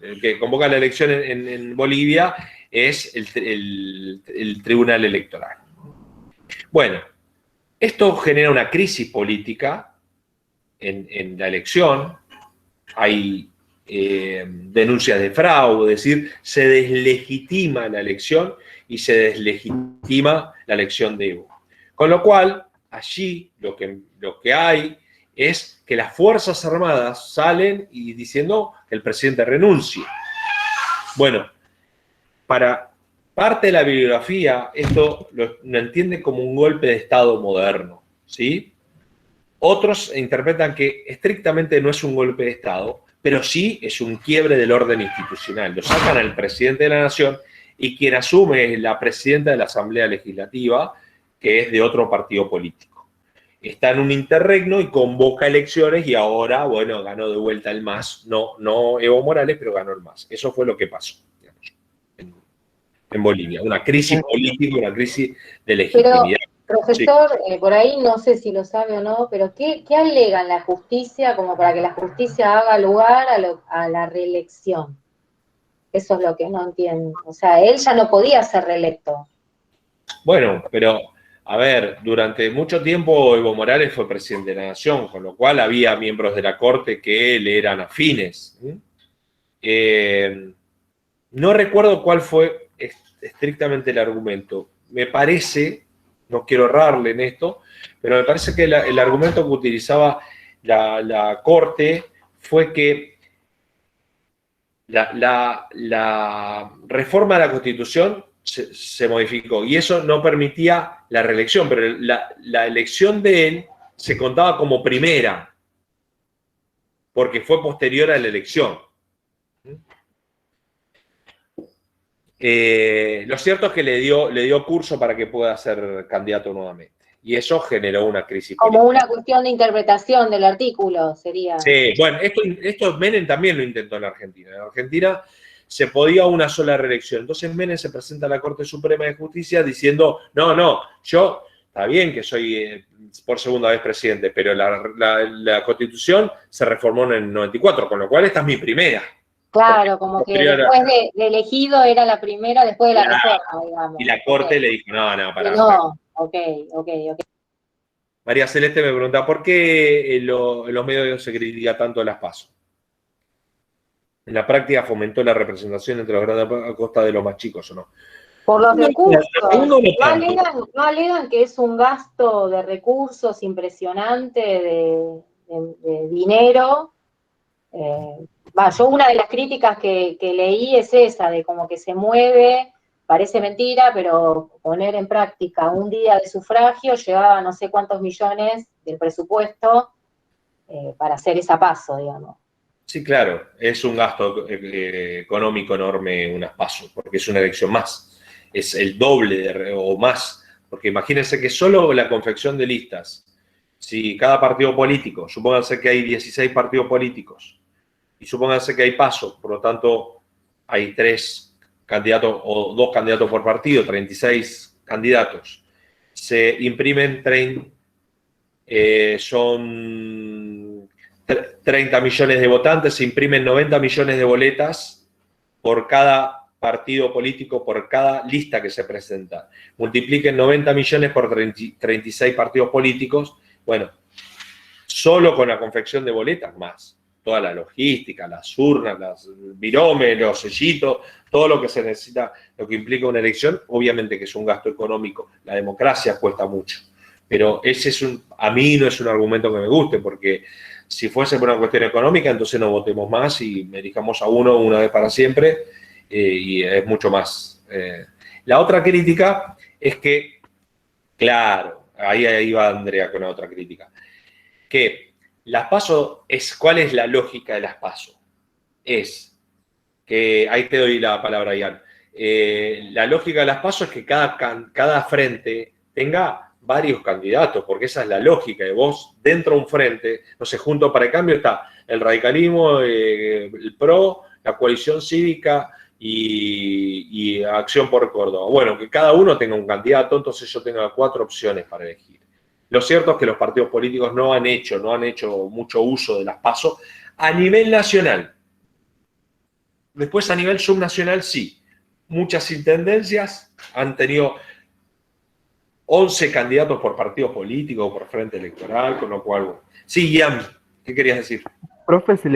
El que convoca la elección en Bolivia es el Tribunal Electoral. Bueno, esto genera una crisis política en la elección. Hay denuncias de fraude, es decir, se deslegitima la elección y se deslegitima la elección de Evo. Con lo cual, allí lo que hay es que las Fuerzas Armadas salen y diciendo que el presidente renuncie. Bueno, para parte de la bibliografía, esto lo entiende como un golpe de Estado moderno, ¿sí? Otros interpretan que estrictamente no es un golpe de Estado, pero sí es un quiebre del orden institucional. Lo sacan al presidente de la Nación y quien asume es la presidenta de la Asamblea Legislativa, que es de otro partido político. Está en un interregno y convoca elecciones y ahora, bueno, ganó de vuelta el MAS. No Evo Morales, pero ganó el MAS. Eso fue lo que pasó, digamos, en Bolivia. Una crisis política, una crisis de legitimidad. Pero, profesor, sí. Por ahí no sé si lo sabe o no, pero ¿qué alegan la justicia como para que la justicia haga lugar a la reelección? Eso es lo que no entiendo. O sea, él ya no podía ser reelecto. Bueno, pero... A ver, durante mucho tiempo Evo Morales fue presidente de la Nación, con lo cual había miembros de la Corte que le eran afines. No recuerdo cuál fue estrictamente el argumento. Me parece, no quiero errarle en esto, pero me parece que el argumento que utilizaba la Corte fue que la reforma de la Constitución se modificó y eso no permitía la reelección, pero la elección de él se contaba como primera porque fue posterior a la elección. Lo cierto es que le dio curso para que pueda ser candidato nuevamente y eso generó una crisis política. Como una cuestión de interpretación del artículo sería. Sí, bueno, esto Menem también lo intentó en la Argentina. En Argentina se podía una sola reelección. Entonces Menem se presenta a la Corte Suprema de Justicia diciendo, no, yo, está bien que soy por segunda vez presidente, pero la Constitución se reformó en el 94, con lo cual esta es mi primera. Claro, como que después de elegido era la primera después de la reforma, digamos. Y la Corte le dijo, para. No, ok. María Celeste me pregunta, ¿por qué en los medios se critica tanto las PASO? En la práctica fomentó la representación entre los grandes a costa de los más chicos, ¿o no? Por los recursos. No alegan que es un gasto de recursos impresionante de dinero. Yo una de las críticas que leí es esa, de como que se mueve, parece mentira, pero poner en práctica un día de sufragio llevaba no sé cuántos millones del presupuesto para hacer esa PASO, digamos. Sí, claro, es un gasto económico enorme unas PASO, porque es una elección más, es el doble o más, porque imagínense que solo la confección de listas, si cada partido político, supónganse que hay 16 partidos políticos, y supónganse que hay PASO, por lo tanto hay 3 candidatos o 2 candidatos por partido, 36 candidatos, se imprimen son 30 millones de votantes, se imprimen 90 millones de boletas por cada partido político, por cada lista que se presenta. Multipliquen 90 millones por 36 partidos políticos. Bueno, solo con la confección de boletas más. toda la logística, las urnas, los viromes, los sellitos, todo lo que se necesita, lo que implica una elección, obviamente que es un gasto económico. La democracia cuesta mucho. Pero a mí no es un argumento que me guste, porque si fuese por una cuestión económica, entonces no votemos más y elijamos a uno una vez para siempre, y es mucho más. La otra crítica es que, claro, ahí va Andrea con la otra crítica, que las PASO ¿cuál es la lógica de las PASO? Es que, ahí te doy la palabra, Ian, la lógica de las PASO es que cada frente tenga varios candidatos, porque esa es la lógica de vos, dentro de un frente, no sé, Juntos para el Cambio está el radicalismo, el PRO, la coalición cívica y Acción por Córdoba. Bueno, que cada uno tenga un candidato, entonces yo tenga 4 opciones para elegir. Lo cierto es que los partidos políticos no han hecho mucho uso de las PASO a nivel nacional. Después a nivel subnacional sí. Muchas intendencias han tenido 11 candidatos por partido político, por frente electoral, con lo cual... Sí, Ian, ¿qué querías decir? Profe, ¿se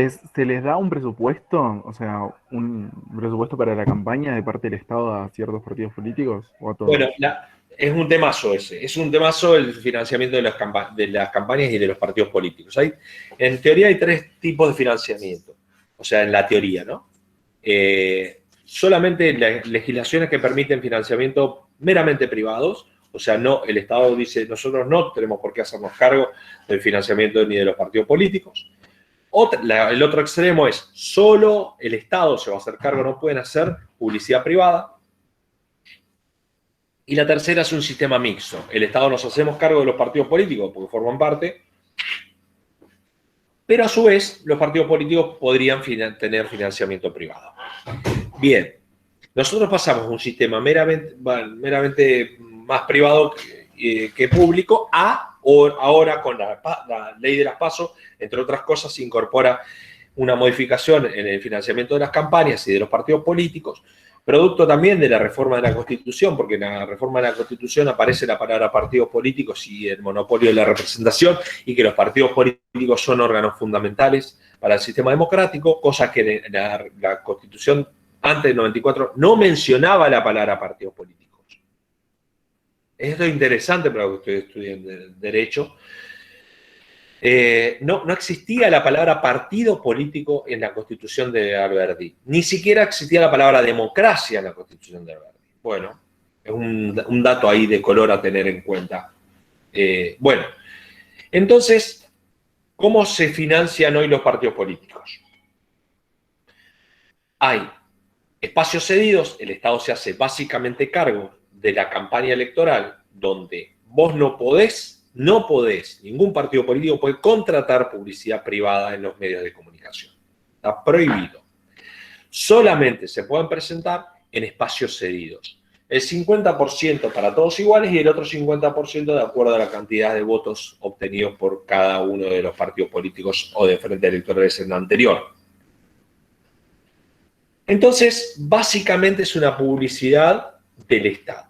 les da un presupuesto, o sea, un presupuesto para la campaña de parte del Estado a ciertos partidos políticos o a todos? Bueno, es un temazo ese. Es un temazo el financiamiento de las campañas y de los partidos políticos. En teoría hay 3 tipos de financiamiento. O sea, en la teoría, ¿no? Solamente legislaciones que permiten financiamiento meramente privados. O sea, no, el Estado dice, nosotros no tenemos por qué hacernos cargo del financiamiento ni de los partidos políticos. El otro extremo es, solo el Estado se va a hacer cargo, no pueden hacer publicidad privada. Y la tercera es un sistema mixto. El Estado nos hacemos cargo de los partidos políticos porque forman parte, pero a su vez los partidos políticos podrían tener financiamiento privado. Bien, nosotros pasamos de un sistema meramente más privado que público ahora con la ley de las PASO, entre otras cosas, se incorpora una modificación en el financiamiento de las campañas y de los partidos políticos, producto también de la reforma de la Constitución, porque en la reforma de la Constitución aparece la palabra partidos políticos y el monopolio de la representación, y que los partidos políticos son órganos fundamentales para el sistema democrático, cosa que la Constitución antes del 94 no mencionaba la palabra partidos políticos. Esto es interesante para los que estudian Derecho. No existía la palabra partido político en la Constitución de Alberdi. Ni siquiera existía la palabra democracia en la Constitución de Alberdi. Bueno, es un dato ahí de color a tener en cuenta. Bueno, entonces, ¿cómo se financian hoy los partidos políticos? Hay espacios cedidos, el Estado se hace básicamente cargo de la campaña electoral, donde vos no podés, ningún partido político puede contratar publicidad privada en los medios de comunicación. Está prohibido. Solamente se pueden presentar en espacios cedidos. El 50% para todos iguales y el otro 50% de acuerdo a la cantidad de votos obtenidos por cada uno de los partidos políticos o de frentes electorales en lo anterior. Entonces, básicamente es una publicidad del Estado.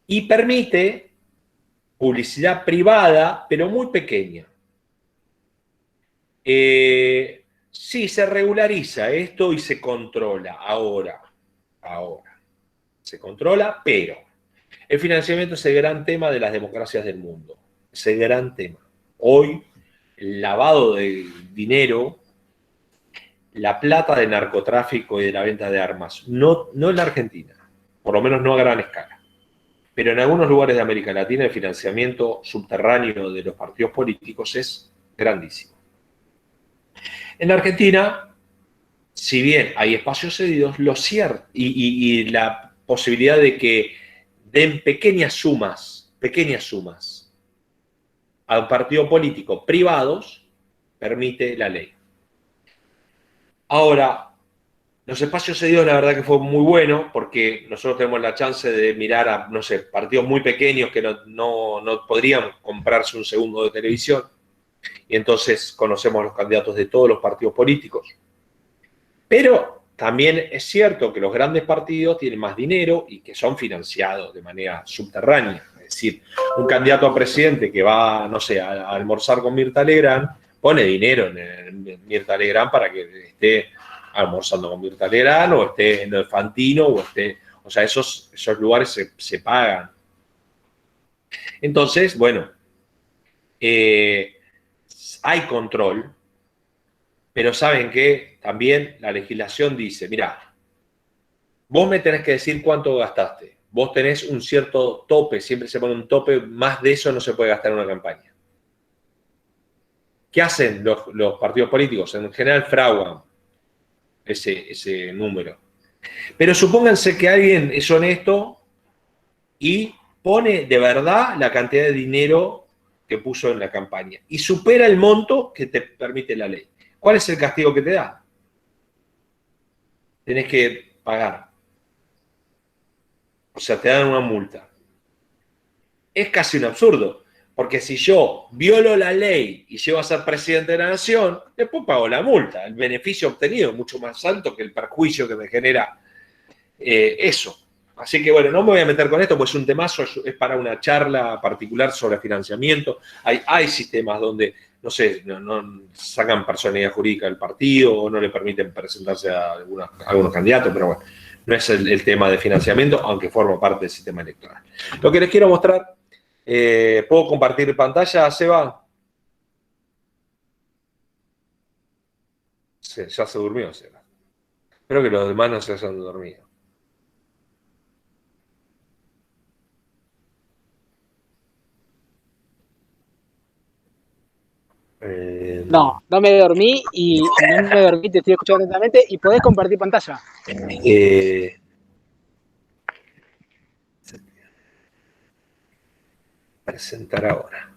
Y permite publicidad privada, pero muy pequeña. Sí, se regulariza esto y se controla ahora. Se controla, pero el financiamiento es el gran tema de las democracias del mundo. Es el gran tema. Hoy, el lavado de dinero, la plata del narcotráfico y de la venta de armas, no en la Argentina, por lo menos no a gran escala. Pero en algunos lugares de América Latina el financiamiento subterráneo de los partidos políticos es grandísimo. En la Argentina, si bien hay espacios cedidos, lo cierto, y la posibilidad de que den pequeñas sumas a un partido político privados, permite la ley. Ahora, los espacios cedidos la verdad que fue muy bueno porque nosotros tenemos la chance de mirar a, no sé, partidos muy pequeños que no podrían comprarse un segundo de televisión y entonces conocemos los candidatos de todos los partidos políticos. Pero también es cierto que los grandes partidos tienen más dinero y que son financiados de manera subterránea. Es decir, un candidato a presidente que va, no sé, a almorzar con Mirta Legrand, pone dinero en Mirta Legrand para que esté almorzando con Mirta Legrand o esté en el Fantino o esté... O sea, esos lugares se pagan. Entonces, bueno, hay control, pero saben que también la legislación dice, mirá, vos me tenés que decir cuánto gastaste. Vos tenés un cierto tope, siempre se pone un tope, más de eso no se puede gastar en una campaña. ¿Qué hacen los partidos políticos? En general fraguan ese número. Pero supónganse que alguien es honesto y pone de verdad la cantidad de dinero que puso en la campaña y supera el monto que te permite la ley. ¿Cuál es el castigo que te da? Tenés que pagar. O sea, te dan una multa. Es casi un absurdo, porque si yo violo la ley y llego a ser presidente de la nación, después pago la multa. El beneficio obtenido es mucho más alto que el perjuicio que me genera eso. Así que bueno, no me voy a meter con esto, pues es un temazo, es para una charla particular sobre financiamiento. Hay sistemas donde, no sé, no sacan personalidad jurídica del partido o no le permiten presentarse a algunos candidatos, pero bueno, no es el tema de financiamiento, aunque forma parte del sistema electoral. Lo que les quiero mostrar, ¿puedo compartir pantalla, Seba? Sí, ya se durmió, Seba. Espero que los demás no se hayan dormido. No me dormí te estoy escuchando atentamente y podés compartir pantalla. Presentar ahora.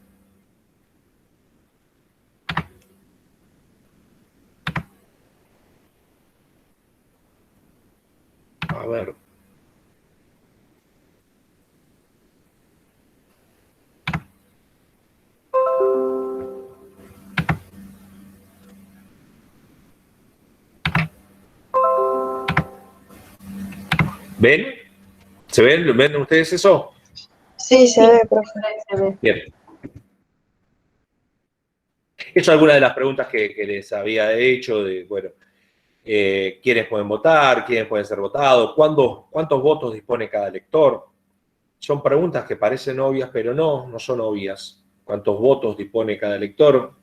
A ver. ¿Ven? ¿Se ven? ¿Ven ustedes eso? Sí, se ve, profe, se ve. Bien. Esa es alguna de las preguntas que les había hecho, de, bueno, quiénes pueden votar, quiénes pueden ser votados, cuántos votos dispone cada elector. Son preguntas que parecen obvias, pero no son obvias. ¿Cuántos votos dispone cada elector?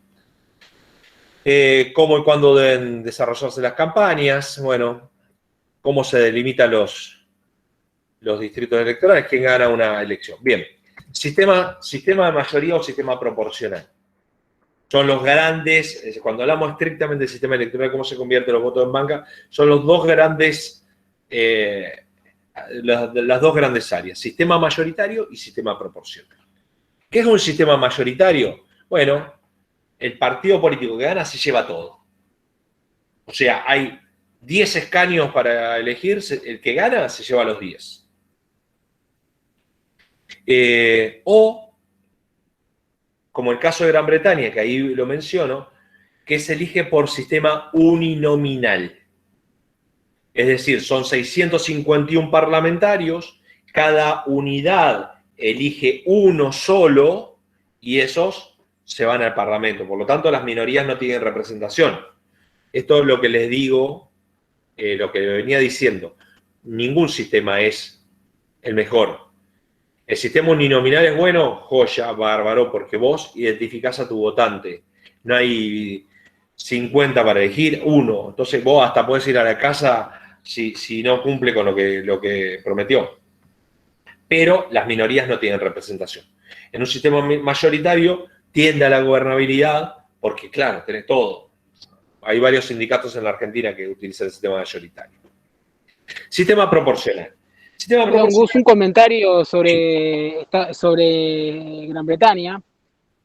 ¿Cómo y cuándo deben desarrollarse las campañas? Bueno, ¿cómo se delimitan los distritos electorales? ¿Quién gana una elección? Bien, sistema de mayoría o sistema proporcional. Son los grandes, cuando hablamos estrictamente del sistema electoral, cómo se convierten los votos en banca, son los dos grandes, las dos grandes áreas, sistema mayoritario y sistema proporcional. ¿Qué es un sistema mayoritario? Bueno, el partido político que gana se lleva todo. O sea, hay 10 escaños para elegir, el que gana se lleva los 10. O, como el caso de Gran Bretaña, que ahí lo menciono, que se elige por sistema uninominal. Es decir, son 651 parlamentarios, cada unidad elige uno solo y esos se van al Parlamento. Por lo tanto, las minorías no tienen representación. Esto es lo que les digo, lo que venía diciendo. Ningún sistema es el mejor. El sistema uninominal es bueno, joya, bárbaro, porque vos identificás a tu votante. No hay 50 para elegir, uno. Entonces vos hasta podés ir a la casa si no cumple con lo que prometió. Pero las minorías no tienen representación. En un sistema mayoritario tiende a la gobernabilidad porque, claro, tenés todo. Hay varios sindicatos en la Argentina que utilizan el sistema mayoritario. Sistema proporcional. Perdón, Gus, un comentario sobre Gran Bretaña.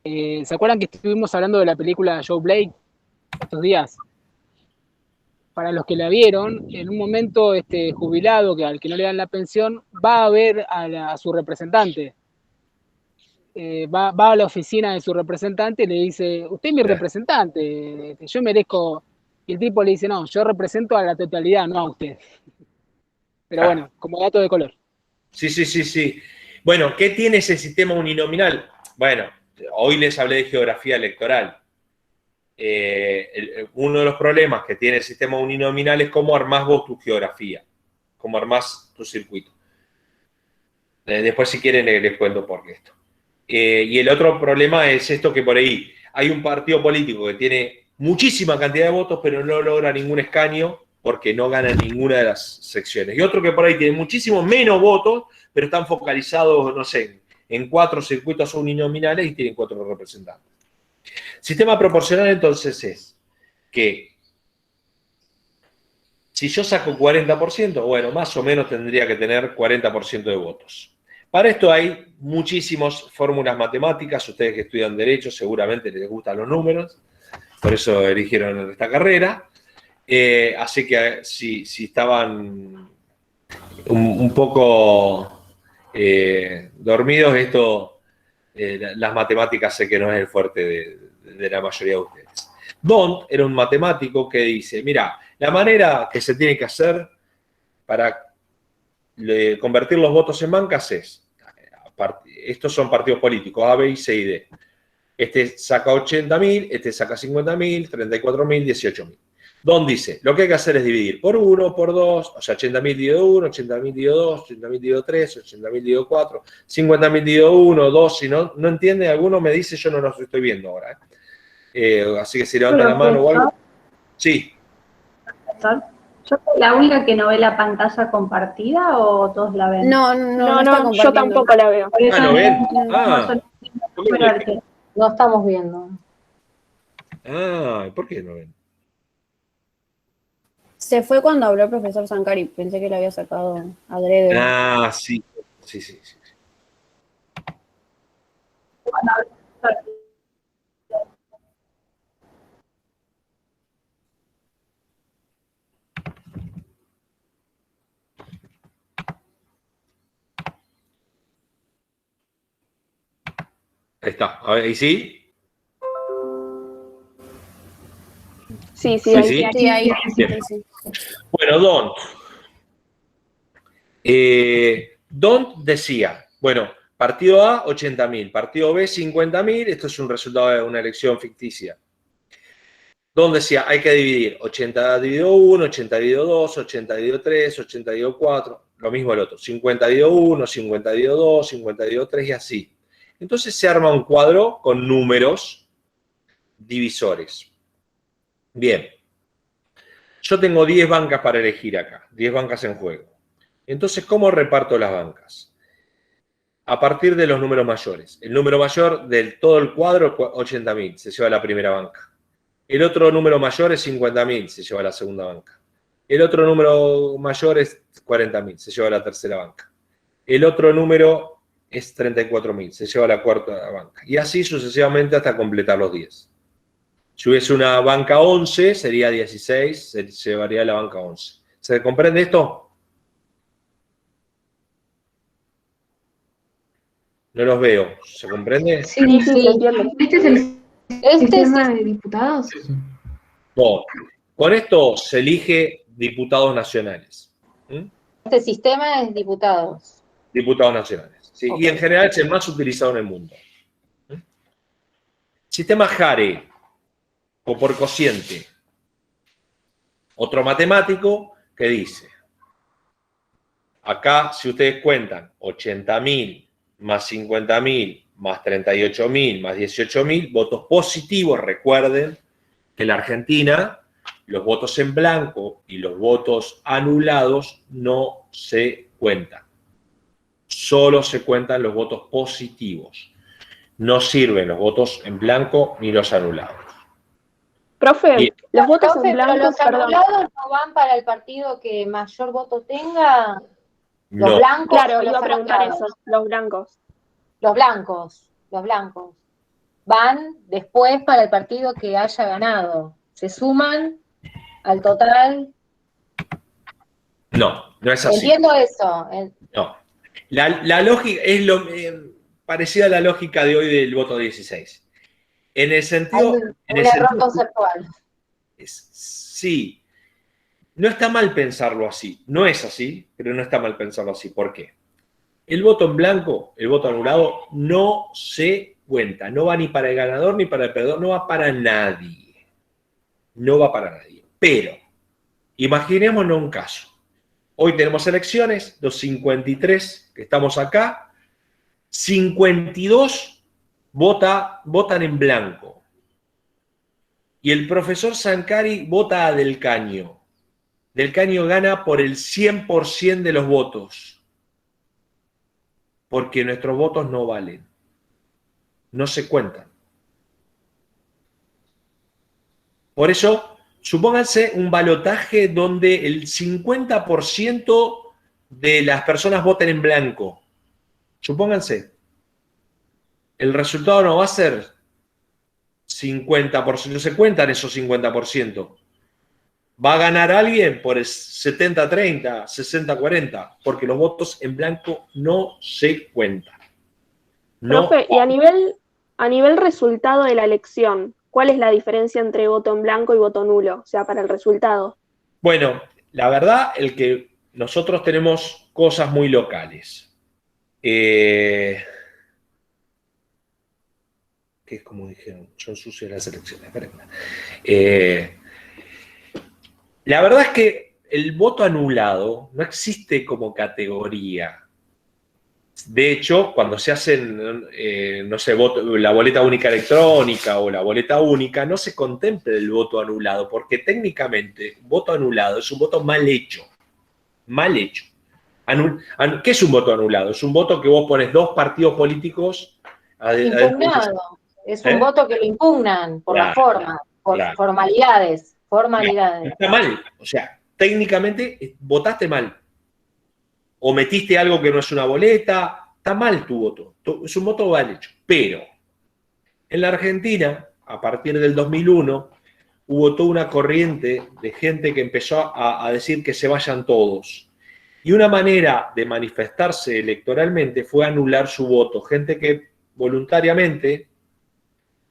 ¿Se acuerdan que estuvimos hablando de la película Joe Blake estos días? Para los que la vieron, en un momento jubilado, al que no le dan la pensión, va a ver a su representante. Va a la oficina de su representante y le dice, usted es mi representante, yo merezco... Y el tipo le dice, no, yo represento a la totalidad, no a usted. Pero bueno, como dato de color. Sí. Bueno, ¿qué tiene ese sistema uninominal? Bueno, hoy les hablé de geografía electoral. uno de los problemas que tiene el sistema uninominal es cómo armás vos tu geografía, cómo armás tu circuito. Después, si quieren, les cuento por qué esto. Y el otro problema es esto, que por ahí hay un partido político que tiene muchísima cantidad de votos, pero no logra ningún escaño porque no gana en ninguna de las secciones. Y otro que por ahí tiene muchísimo menos votos, pero están focalizados, no sé, en 4 circuitos uninominales y tienen 4 representantes. Sistema proporcional, entonces, es que si yo saco 40%, bueno, más o menos tendría que tener 40% de votos. Para esto hay muchísimas fórmulas matemáticas. Ustedes que estudian Derecho seguramente les gustan los números, por eso eligieron esta carrera. Así que si estaban un poco dormidos, las matemáticas sé que no es el fuerte de la mayoría de ustedes. D'Hondt era un matemático que dice, mira, la manera que se tiene que hacer para convertir los votos en bancas es, estos son partidos políticos, A, B, y C y D. Este saca 80.000, este saca 50.000, 34.000, 18.000. D'Hondt dice, lo que hay que hacer es dividir por 1, por 2, o sea, 80.000 dividido 1, 80.000 dividido 2, 80.000 dividido 3, 80.000 dividido 4, 50.000 dividido 1, 2, si no entiende alguno me dice, yo no los estoy viendo ahora. Así que si levantan la mano o algo. Sí. ¿Yo soy la única que no ve la pantalla compartida o todos la ven? No, yo tampoco la veo. Por eso ¿no ven? No estamos viendo. ¿Por qué no ven? Se fue cuando habló el profesor Sankari. Pensé que le había sacado adrede. Sí. Ahí está. A ver, ¿y sí? Sí, Sí. Ahí. Bien. Sí. Bueno, D'Hondt decía, bueno, partido A, 80.000, partido B, 50.000, esto es un resultado de una elección ficticia. D'Hondt decía, hay que dividir 80 dividido 1, 80 dividido 2, 80 dividido 3, 80 dividido 4, lo mismo el otro, 50 dividido 1, 50 dividido 2, 50 dividido 3 y así. Entonces se arma un cuadro con números divisores. Bien, yo tengo 10 bancas para elegir acá, 10 bancas en juego. Entonces, ¿cómo reparto las bancas? A partir de los números mayores. El número mayor del todo el cuadro es 80.000, se lleva la primera banca. El otro número mayor es 50.000, se lleva la segunda banca. El otro número mayor es 40.000, se lleva la tercera banca. El otro número es 34.000, se lleva la cuarta banca. Y así sucesivamente hasta completar los 10. Si hubiese una banca 11, sería 16, se llevaría la banca 11. ¿Se comprende esto? No los veo. ¿Se comprende? Sí, se entiende. ¿Este es el sistema de diputados? Bueno, con esto se elige diputados nacionales. Este sistema es diputados. Diputados nacionales. ¿Sí? Okay. Y en general es el más utilizado en el mundo. Sistema Hare, o por cociente. Otro matemático que dice, acá si ustedes cuentan 80.000 más 50.000 más 38.000 más 18.000, votos positivos, recuerden que en la Argentina los votos en blanco y los votos anulados no se cuentan. Solo se cuentan los votos positivos. No sirven los votos en blanco ni los anulados. Profe, Bien. los votos Profe, en blanco, pero los perdón. anulados no van para el partido que mayor voto tenga. Los No. blancos. Claro, o iba los a preguntar anulados. eso, los blancos. Los blancos. Van después para el partido que haya ganado. Se suman al total. No es así. Entiendo eso. No. La lógica es parecida a la lógica de hoy del voto 16. En el sentido... Hay un error conceptual. Sí. No está mal pensarlo así. No es así, pero no está mal pensarlo así. ¿Por qué? El voto en blanco, el voto anulado, no se cuenta. No va ni para el ganador ni para el perdedor, no va para nadie. no va para nadie. Pero, imaginémonos un caso. Hoy tenemos elecciones, los 53 que estamos acá, 52 votan en blanco. Y el profesor Sankari vota a Del Caño. Del Caño gana por el 100% de los votos. Porque nuestros votos no valen. No se cuentan. Por eso, supónganse un balotaje donde el 50% de las personas voten en blanco. Supónganse. El resultado no va a ser 50%, no se cuentan esos 50%. Va a ganar alguien por el 70-30, 60-40, porque los votos en blanco no se cuentan. No. Profe, y a nivel resultado de la elección, ¿cuál es la diferencia entre voto en blanco y voto nulo? O sea, para el resultado. Bueno, la verdad, nosotros tenemos cosas muy locales. Que es como dijeron, son sucias las elecciones. La verdad es que el voto anulado no existe como categoría. De hecho, cuando se hacen, no sé, la boleta única electrónica o la boleta única, no se contempla el voto anulado, porque técnicamente voto anulado es un voto mal hecho. Mal hecho. ¿Qué es un voto anulado? Es un voto que vos pones dos partidos políticos. Impugnado. Es un voto que lo impugnan por la forma, por formalidades. Está mal. O sea, técnicamente votaste mal. O metiste algo que no es una boleta, está mal tu voto. Es un voto mal hecho. Pero en la Argentina, a partir del 2001, hubo toda una corriente de gente que empezó a decir que se vayan todos. Y una manera de manifestarse electoralmente fue anular su voto. Gente que voluntariamente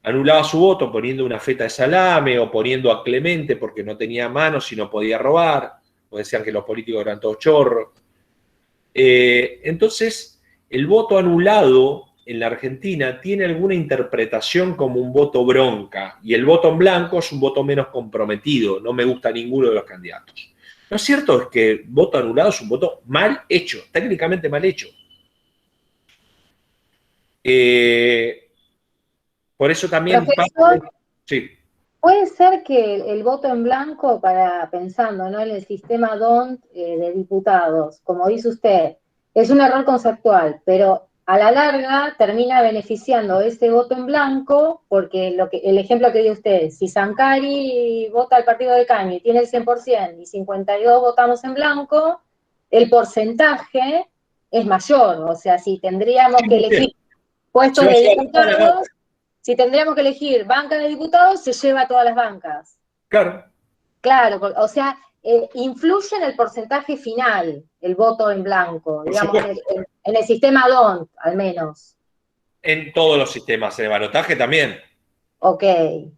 anulaba su voto poniendo una feta de salame o poniendo a Clemente porque no tenía manos y no podía robar, o decían que los políticos eran todos chorros. Entonces, el voto anulado en la Argentina tiene alguna interpretación como un voto bronca, y el voto en blanco es un voto menos comprometido, no me gusta ninguno de los candidatos. Lo cierto es que el voto anulado es un voto mal hecho, técnicamente mal hecho. Por eso también... Profesor, sí. puede ser que el voto en blanco, pensando, ¿no?, en el sistema DONT de diputados, como dice usted, es un error conceptual, pero a la larga termina beneficiando ese voto en blanco, porque el ejemplo que dio usted, si Sankari vota al partido de Caño y tiene el 100% y 52 votamos en blanco, el porcentaje es mayor. O sea, si tendríamos que elegir puestos de diputados, si tendríamos que elegir banca de diputados, se lleva a todas las bancas. Claro. Claro, o sea, influye en el porcentaje final el voto en blanco, digamos, en el sistema DONT, al menos. En todos los sistemas, en el balotaje también. Ok,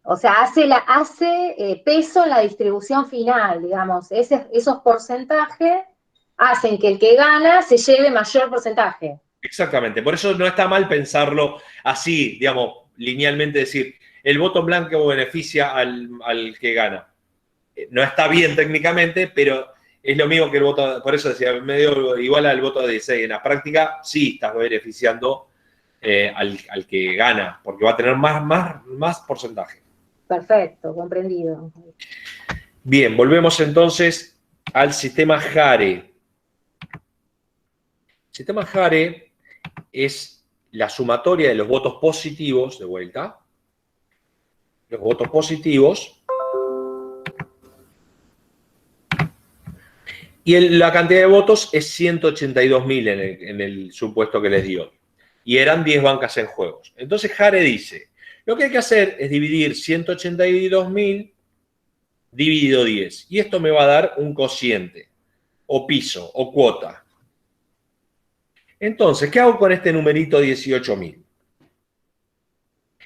o sea, hace peso en la distribución final, digamos. Esos porcentajes hacen que el que gana se lleve mayor porcentaje. Exactamente, por eso no está mal pensarlo así, digamos, linealmente decir, el voto en blanco beneficia al que gana. No está bien técnicamente, pero es lo mismo que el voto, por eso decía, medio igual al voto de 16. En la práctica sí estás beneficiando al que gana, porque va a tener más porcentaje. Perfecto, comprendido. Bien, volvemos entonces al sistema Hare. El sistema Hare es la sumatoria de los votos positivos, de vuelta, los votos positivos, y la cantidad de votos es 182.000 en el supuesto que les dio. Y eran 10 bancas en juegos. Entonces Hare dice, lo que hay que hacer es dividir 182.000 dividido 10. Y esto me va a dar un cociente, o piso, o cuota. Entonces, ¿qué hago con este numerito 18.000?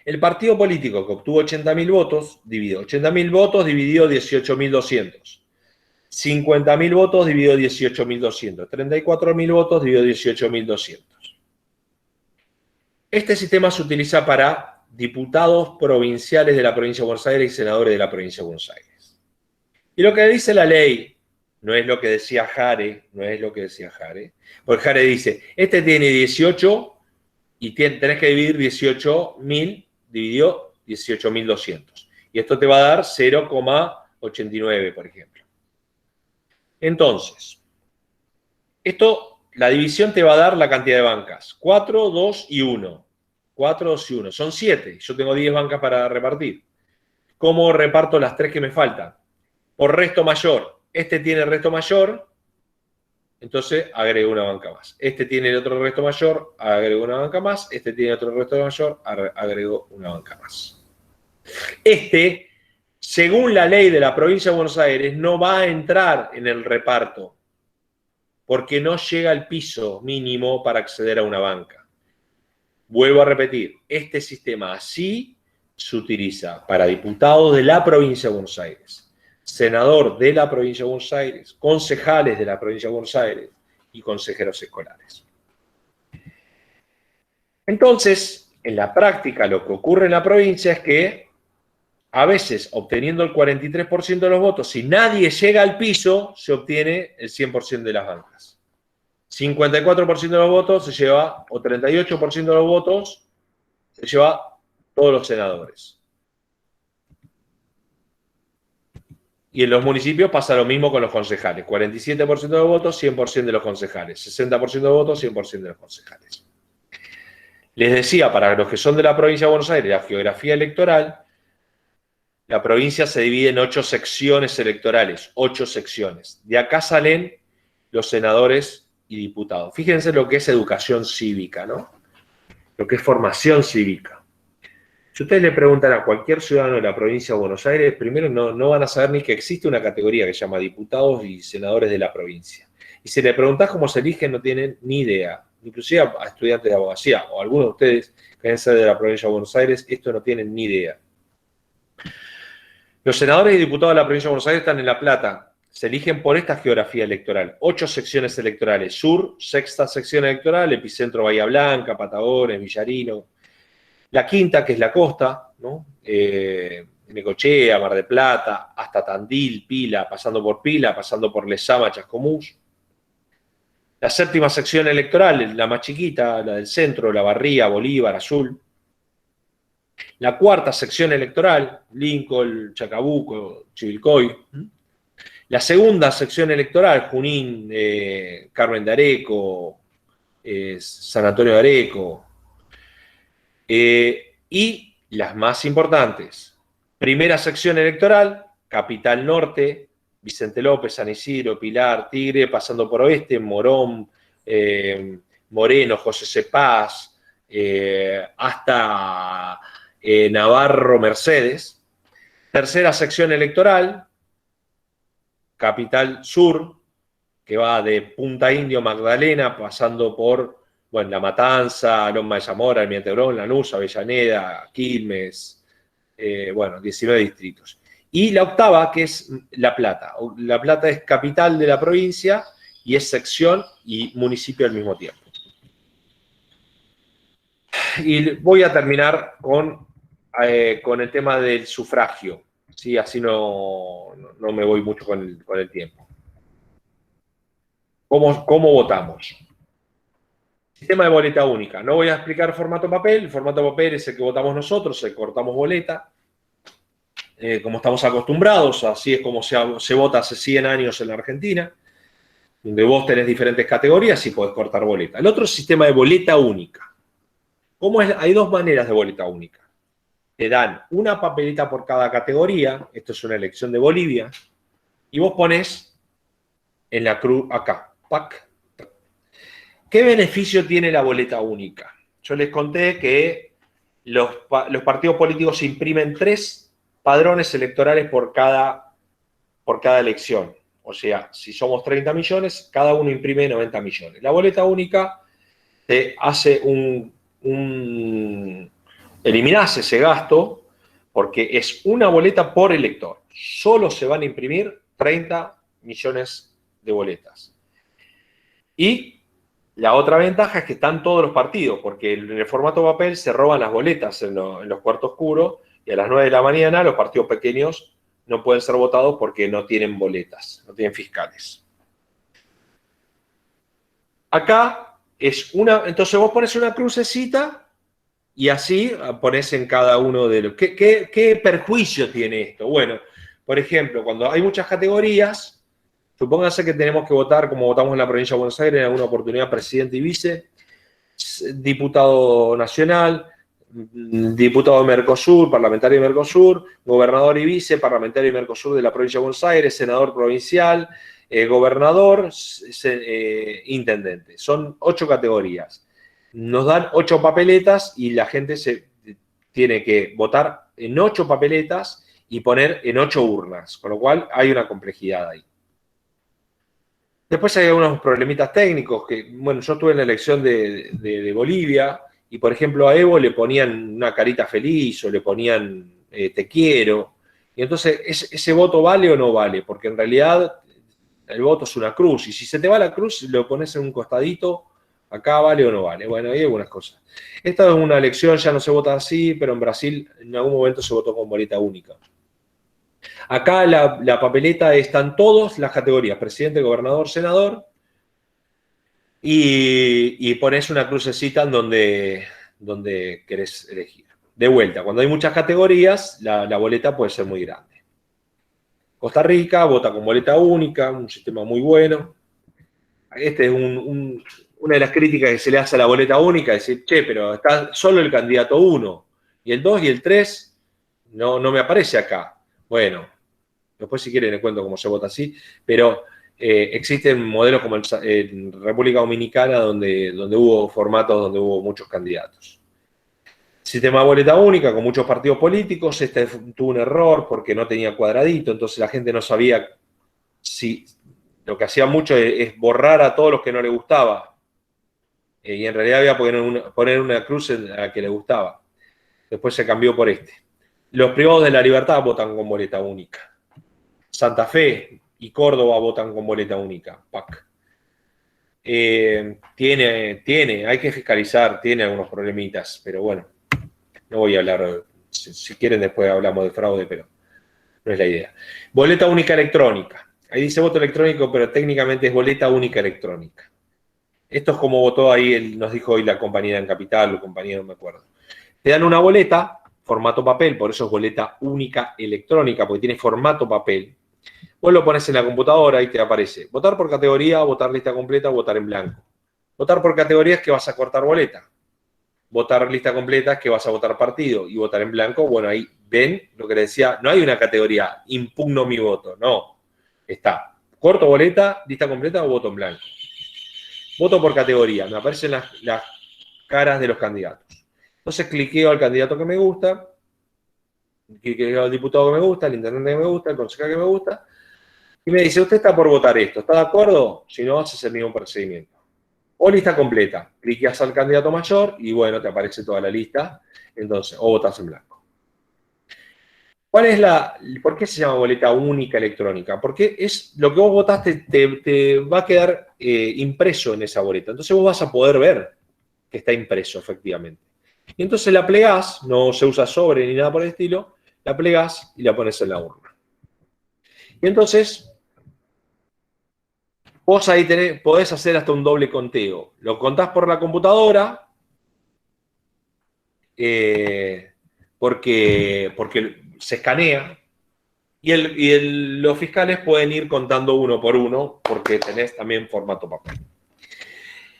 El partido político que obtuvo 80.000 votos, dividido 80.000 votos dividido 18.200. 50.000 votos dividido 18.200. 34.000 votos dividido 18.200. Este sistema se utiliza para diputados provinciales de la provincia de Buenos Aires y senadores de la provincia de Buenos Aires. Y lo que dice la ley, no es lo que decía Jare, porque Jare dice, este tiene 18 y tenés que dividir 18.000, dividió 18.200. Y esto te va a dar 0,89, por ejemplo. Entonces, la división te va a dar la cantidad de bancas. 4, 2 y 1. 4, 2 y 1. Son 7. Yo tengo 10 bancas para repartir. ¿Cómo reparto las 3 que me faltan? Por resto mayor. Este tiene resto mayor, entonces agrego una banca más. Este tiene el otro resto mayor, agrego una banca más. Este tiene otro resto mayor, agrego una banca más. Este, según la ley de la provincia de Buenos Aires, no va a entrar en el reparto porque no llega al piso mínimo para acceder a una banca. Vuelvo a repetir, este sistema así se utiliza para diputados de la provincia de Buenos Aires, senador de la provincia de Buenos Aires, concejales de la provincia de Buenos Aires y consejeros escolares. Entonces, en la práctica, lo que ocurre en la provincia es que a veces, obteniendo el 43% de los votos, si nadie llega al piso, se obtiene el 100% de las bancas. 54% de los votos se lleva, o 38% de los votos se lleva todos los senadores. Y en los municipios pasa lo mismo con los concejales. 47% de los votos, 100% de los concejales. 60% de los votos, 100% de los concejales. Les decía, para los que son de la provincia de Buenos Aires, la geografía electoral, la provincia se divide en 8 secciones electorales. 8 secciones. De acá salen los senadores y diputados. Fíjense lo que es educación cívica, ¿no? Lo que es formación cívica. Si ustedes le preguntan a cualquier ciudadano de la provincia de Buenos Aires, primero no van a saber ni que existe una categoría que se llama diputados y senadores de la provincia. Y si le preguntás cómo se eligen, no tienen ni idea. Inclusive a estudiantes de abogacía o a algunos de ustedes que deben ser de la provincia de Buenos Aires, esto no tienen ni idea. Los senadores y diputados de la provincia de Buenos Aires están en La Plata. Se eligen por esta geografía electoral. 8 secciones electorales. Sur, 6ª sección electoral, epicentro Bahía Blanca, Patagones, Villarino. La 5ª, que es la costa, ¿no? Necochea, Mar del Plata, hasta Tandil, Pila, pasando por Lezama, Chascomús. La 7ª sección electoral, la más chiquita, la del centro, La Barría, Bolívar, Azul. La 4ª sección electoral, Lincoln, Chacabuco, Chivilcoy. La 2ª sección electoral, Junín, Carmen de Areco, San Antonio de Areco. Y las más importantes, 1ª sección electoral, Capital Norte, Vicente López, San Isidro, Pilar, Tigre, pasando por Oeste, Morón, Moreno, José Cepaz, hasta Navarro, Mercedes. 3ª sección electoral, Capital Sur, que va de Punta Indio, Magdalena, pasando por La Matanza, Loma de Zamora, Almirante Brown, Lanús, Avellaneda, Quilmes, 19 distritos. Y la 8ª, que es La Plata. La Plata es capital de la provincia y es sección y municipio al mismo tiempo. Y voy a terminar con el tema del sufragio, ¿sí? Así no me voy mucho con el tiempo. ¿Cómo votamos? Sistema de boleta única. No voy a explicar formato papel. El formato papel es el que votamos nosotros, cortamos boleta. Como estamos acostumbrados, así es como se vota hace 100 años en la Argentina, donde vos tenés diferentes categorías y podés cortar boleta. El otro es sistema de boleta única. ¿Cómo es? Hay 2 maneras de boleta única. Te dan una papeleta por cada categoría, esto es una elección de Bolivia, y vos ponés en la cruz acá, ¡pac! ¿Qué beneficio tiene la boleta única? Yo les conté que los partidos políticos imprimen 3 padrones electorales por cada elección. O sea, si somos 30 millones, cada uno imprime 90 millones. La boleta única te hace eliminás ese gasto porque es una boleta por elector. Solo se van a imprimir 30 millones de boletas. Y La otra ventaja es que están todos los partidos, porque en el formato papel se roban las boletas en los cuartos oscuros y a las 9 de la mañana los partidos pequeños no pueden ser votados porque no tienen boletas, no tienen fiscales. Acá es entonces vos pones una crucecita y así pones en cada uno de los... ¿Qué perjuicio tiene esto? Bueno, por ejemplo, cuando hay muchas categorías, supóngase que tenemos que votar, como votamos en la provincia de Buenos Aires, en alguna oportunidad presidente y vice, diputado nacional, diputado de Mercosur, parlamentario de Mercosur, gobernador y vice, parlamentario de Mercosur de la provincia de Buenos Aires, senador provincial, gobernador, intendente. Son 8 categorías. Nos dan 8 papeletas y la gente tiene que votar en 8 papeletas y poner en 8 urnas, con lo cual hay una complejidad ahí. Después hay algunos problemitas técnicos que, bueno, yo estuve en la elección de Bolivia y, por ejemplo, a Evo le ponían una carita feliz o le ponían te quiero. Y entonces, ¿ese voto vale o no vale? Porque en realidad el voto es una cruz y si se te va la cruz, lo pones en un costadito, acá vale o no vale. Bueno, hay algunas cosas. Esta es una elección, ya no se vota así, pero en Brasil en algún momento se votó con boleta única. Acá la papeleta están todas las categorías, presidente, gobernador, senador, y pones una crucecita en donde querés elegir. De vuelta, cuando hay muchas categorías, la boleta puede ser muy grande. Costa Rica vota con boleta única, un sistema muy bueno. Este es una de las críticas que se le hace a la boleta única, es decir, che, pero está solo el candidato 1, y el 2 y el 3 no me aparece acá. Bueno, después si quieren les cuento cómo se vota así, pero existen modelos como en República Dominicana donde hubo formatos donde hubo muchos candidatos. Sistema de boleta única con muchos partidos políticos, tuvo un error porque no tenía cuadradito, entonces la gente no sabía si... Lo que hacía mucho es borrar a todos los que no le gustaba. Y en realidad había que poner una cruz a la que le gustaba. Después se cambió por este. Los privados de la libertad votan con boleta única. Santa Fe y Córdoba votan con boleta única. PAC. Hay que fiscalizar, tiene algunos problemitas, pero bueno, no voy a hablar, si quieren después hablamos de fraude, pero no es la idea. Boleta única electrónica. Ahí dice voto electrónico, pero técnicamente es boleta única electrónica. Esto es como votó ahí, nos dijo hoy la compañera en Capital, o compañero, no me acuerdo. Te dan una boleta, formato papel, por eso es boleta única electrónica, porque tiene formato papel. Vos lo pones en la computadora y te aparece votar por categoría, votar lista completa, votar en blanco. Votar por categoría es que vas a cortar boleta. Votar lista completa es que vas a votar partido. Y votar en blanco, bueno, ahí ven lo que les decía, no hay una categoría, impugno mi voto, no. Está, corto boleta, lista completa o voto en blanco. Voto por categoría, me aparecen las caras de los candidatos. Entonces cliqueo al candidato que me gusta, cliqueo al diputado que me gusta, al intendente que me gusta, al concejal que me gusta, y me dice, usted está por votar esto, ¿está de acuerdo? Si no, haces el mismo procedimiento. O lista completa, cliqueas al candidato mayor y bueno, te aparece toda la lista, entonces, o votas en blanco. ¿Por qué se llama boleta única electrónica? Porque es lo que vos votaste te va a quedar impreso en esa boleta. Entonces vos vas a poder ver que está impreso efectivamente. Y entonces la plegás, no se usa sobre ni nada por el estilo, la plegás y la pones en la urna. Y entonces vos ahí podés hacer hasta un doble conteo. Lo contás por la computadora porque se escanea y los fiscales pueden ir contando uno por uno porque tenés también formato papel.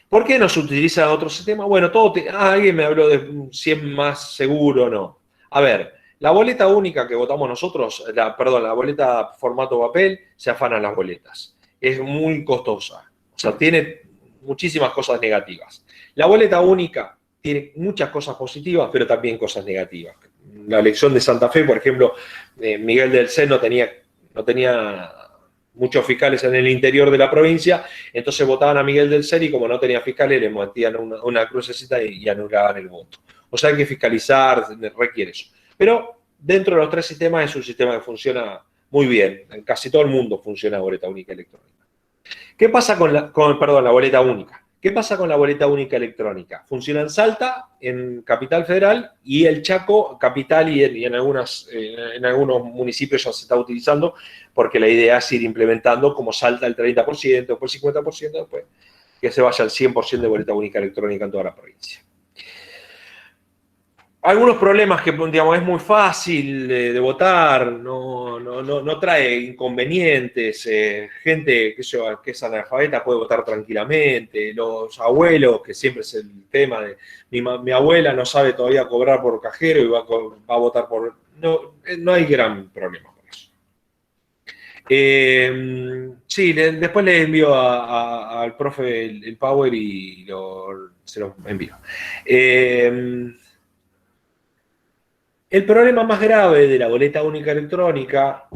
¿Por qué no se utiliza otro sistema? Bueno, alguien me habló de si es más seguro o no. A ver, la boleta única que votamos nosotros, la boleta formato papel, se afanan las boletas. Es muy costosa. O sea, tiene muchísimas cosas negativas. La boleta única tiene muchas cosas positivas, pero también cosas negativas. La elección de Santa Fe, por ejemplo, Miguel del Cel no tenía muchos fiscales en el interior de la provincia, entonces votaban a Miguel del Cel y como no tenía fiscales le metían una crucecita y anulaban el voto. O sea, hay que fiscalizar, requiere eso. Pero dentro de los 3 sistemas es un sistema que funciona muy bien. En casi todo el mundo funciona la boleta única electrónica. ¿Qué pasa con la boleta única? ¿Qué pasa con la boleta única electrónica? Funciona en Salta, en Capital Federal, y el Chaco, Capital, y en algunos municipios ya se está utilizando, porque la idea es ir implementando como Salta el 30%, después el 50%, después que se vaya al 100% de boleta única electrónica en toda la provincia. Algunos problemas que, digamos, es muy fácil de votar, no trae inconvenientes, gente que es analfabeta puede votar tranquilamente, los abuelos, que siempre es el tema de mi abuela no sabe todavía cobrar por cajero y va a votar por... No hay gran problema con eso. Sí, después le envío al profe el Power y se lo envío. El problema más grave de la boleta única electrónica,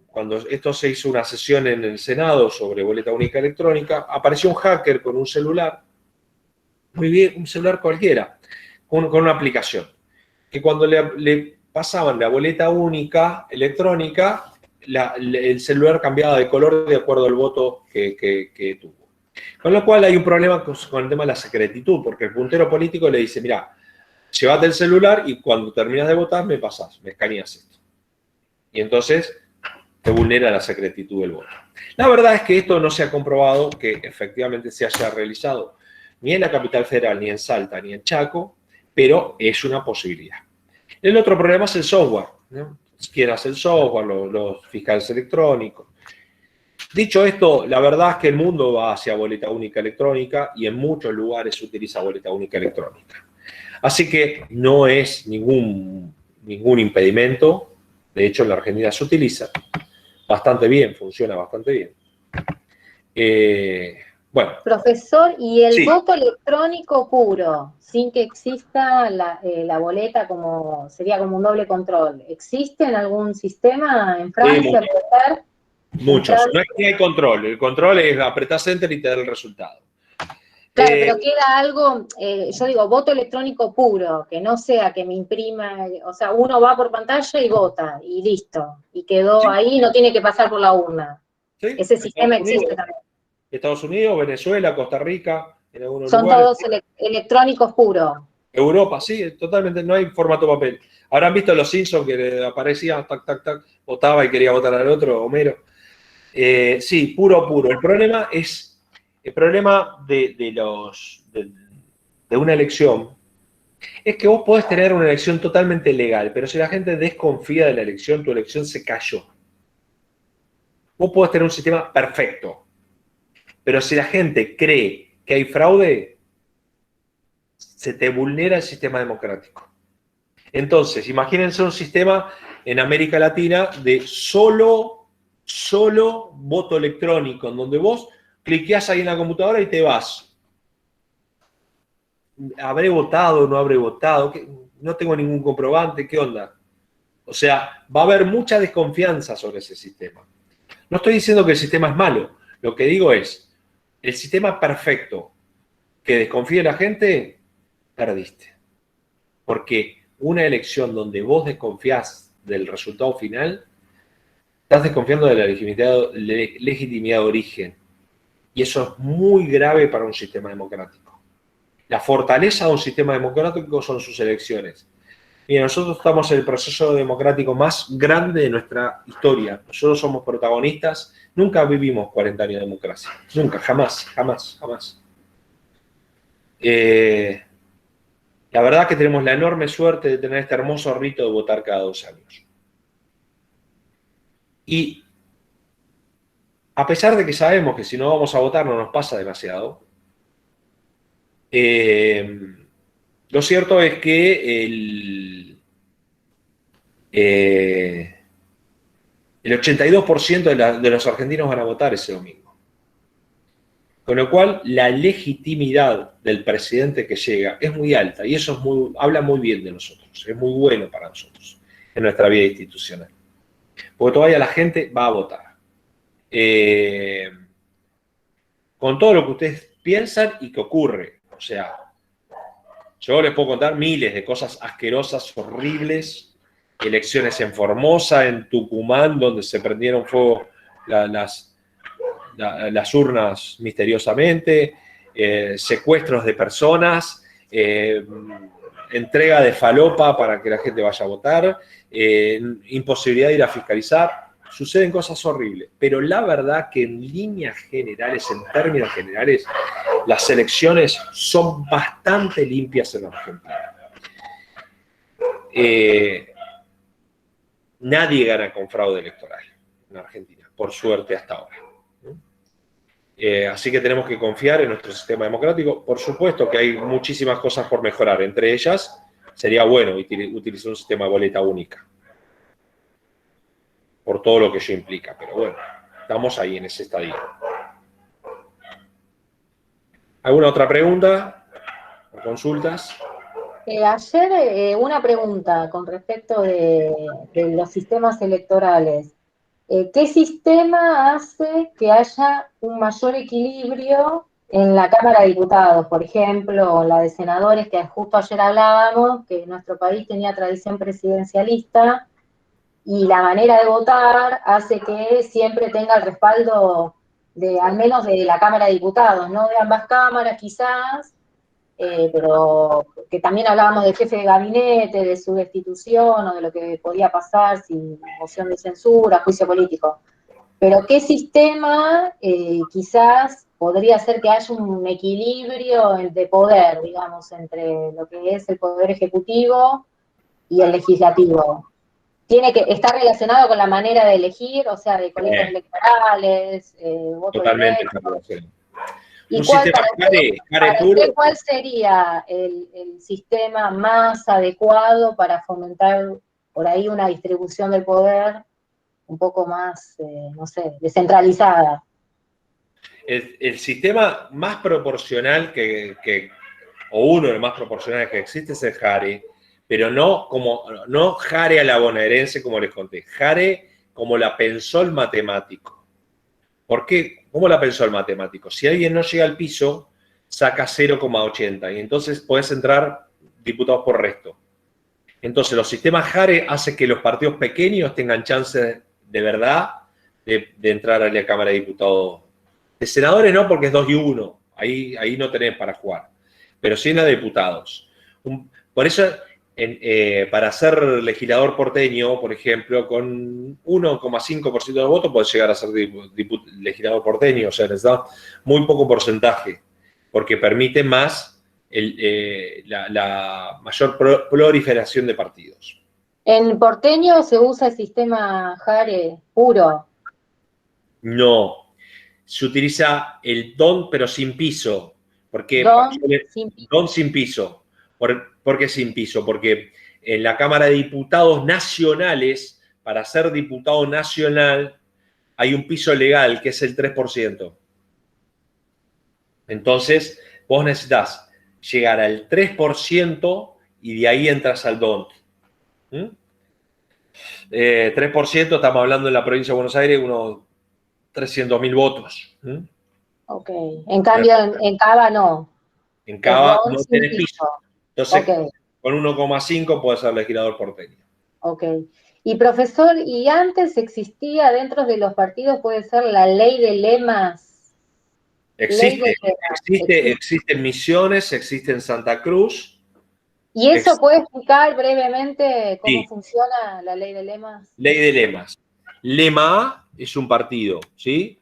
cuando esto se hizo una sesión en el Senado sobre boleta única electrónica, apareció un hacker con un celular, muy bien, un celular cualquiera, con una aplicación, que cuando le pasaban la boleta única electrónica, el celular cambiaba de color de acuerdo al voto que tuvo. Con lo cual hay un problema con el tema de la secretitud, porque el puntero político le dice, mira, llévate el celular y cuando terminas de votar me pasás, me escaneas esto. Y entonces te vulnera la secretitud del voto. La verdad es que esto no se ha comprobado que efectivamente se haya realizado ni en la Capital Federal, ni en Salta, ni en Chaco, pero es una posibilidad. El otro problema es el software, ¿no? ¿Quién hace el software? Los fiscales electrónicos. Dicho esto, la verdad es que el mundo va hacia boleta única electrónica y en muchos lugares se utiliza boleta única electrónica. Así que no es ningún impedimento. De hecho, en la Argentina se utiliza bastante bien, funciona bastante bien. Bueno. Profesor, ¿y el Sí. voto electrónico puro, sin que exista la boleta, sería como un doble control? ¿Existe en algún sistema en Francia? Muchos. No hay control. El control es apretás Enter y te da el resultado. Claro, pero queda algo, yo digo, voto electrónico puro, que no sea que me imprima, o sea, uno va por pantalla y vota, y listo, y quedó ahí, no tiene que pasar por la urna. ¿Sí? Ese sistema existe también. Estados Unidos, Venezuela, Costa Rica, en algunos Son lugares. todos electrónicos puros. Europa, sí, totalmente, no hay formato papel. Habrán visto los Simpsons que aparecía, tac, tac, tac, votaba y quería votar al otro, Homero. Sí, puro. El problema de una elección es que vos podés tener una elección totalmente legal, pero si la gente desconfía de la elección, tu elección se cayó. Vos podés tener un sistema perfecto, pero si la gente cree que hay fraude, se te vulnera el sistema democrático. Entonces, imagínense un sistema en América Latina de solo voto electrónico, en donde vos cliqueás ahí en la computadora y te vas. ¿Habré votado o no habré votado? No tengo ningún comprobante, ¿qué onda? O sea, va a haber mucha desconfianza sobre ese sistema. No estoy diciendo que el sistema es malo, lo que digo es, el sistema perfecto que desconfíe la gente, perdiste. Porque una elección donde vos desconfías del resultado final, estás desconfiando de la legitimidad de origen. Y eso es muy grave para un sistema democrático. La fortaleza de un sistema democrático son sus elecciones. Y nosotros estamos en el proceso democrático más grande de nuestra historia. Nosotros somos protagonistas. Nunca vivimos 40 años de democracia. Nunca, jamás. La verdad es que tenemos la enorme suerte de tener este hermoso rito de votar cada 2 años. Y a pesar de que sabemos que si no vamos a votar no nos pasa demasiado, lo cierto es que el 82% de los argentinos van a votar ese domingo. Con lo cual, la legitimidad del presidente que llega es muy alta y eso habla muy bien de nosotros, es muy bueno para nosotros en nuestra vida institucional. Porque todavía la gente va a votar. Con todo lo que ustedes piensan y que ocurre. O sea, yo les puedo contar miles de cosas asquerosas, horribles, elecciones en Formosa, en Tucumán, donde se prendieron fuego las urnas misteriosamente, secuestros de personas, entrega de falopa para que la gente vaya a votar, imposibilidad de ir a fiscalizar. Suceden cosas horribles, pero la verdad que en líneas generales, en términos generales, las elecciones son bastante limpias en Argentina. Nadie gana con fraude electoral en Argentina, por suerte hasta ahora. Así que tenemos que confiar en nuestro sistema democrático. Por supuesto que hay muchísimas cosas por mejorar. Entre ellas, sería bueno utilizar un sistema de boleta única, por todo lo que ello implica. Pero bueno, estamos ahí en ese estadio. ¿Alguna otra pregunta o consultas? Ayer una pregunta con respecto de los sistemas electorales. ¿Qué sistema hace que haya un mayor equilibrio en la Cámara de Diputados, por ejemplo, o la de senadores, que justo ayer hablábamos, que nuestro país tenía tradición presidencialista, y la manera de votar hace que siempre tenga el respaldo de, al menos de la Cámara de Diputados, no de ambas cámaras quizás, pero que también hablábamos del jefe de gabinete, de su destitución o de lo que podía pasar sin moción de censura, juicio político. Pero ¿qué sistema quizás podría hacer que haya un equilibrio de poder, digamos, entre lo que es el poder ejecutivo y el legislativo? Tiene que estar relacionado con la manera de elegir, o sea, de colegios electorales, voto Totalmente. directo. Un ¿Y sistema care puro. cuál sería el sistema más adecuado para fomentar por ahí una distribución del poder un poco más, no sé, descentralizada? El sistema más proporcional o uno de los más proporcionales que existe es el Jare, pero no Jare a la bonaerense como les conté, Jare como la pensó el matemático. ¿Por qué? ¿Cómo la pensó el matemático? Si alguien no llega al piso, saca 0,80 y entonces podés entrar diputados por resto. Entonces los sistemas Jare hacen que los partidos pequeños tengan chance de verdad de entrar a la Cámara de Diputados. De senadores no, porque es 2 y 1. Ahí no tenés para jugar. Pero sí en la de diputados. Por eso, para ser legislador porteño, por ejemplo, con 1,5% de votos podés llegar a ser legislador porteño. O sea, les da muy poco porcentaje, porque permite más la mayor proliferación de partidos. En porteño se usa el sistema Jare puro. No. Se utiliza el don, pero sin piso. Porque don sin piso. ¿Por qué sin piso? Porque en la Cámara de Diputados nacionales, para ser diputado nacional, hay un piso legal que es el 3%. Entonces, vos necesitas llegar al 3% y de ahí entras al don. 3%, estamos hablando en la provincia de Buenos Aires, unos 300.000 votos. Ok. En cambio, en Cava no. En Cava don no sin tenés piso. Entonces, con 1,5 podés ser legislador porteño. Ok. Y profesor, ¿y antes existía dentro de los partidos, puede ser la ley de lemas? Existe en Misiones, existe en Santa Cruz. ¿Y eso puede explicar brevemente cómo funciona la ley de lemas? Ley de lemas. Lema A es un partido, ¿sí?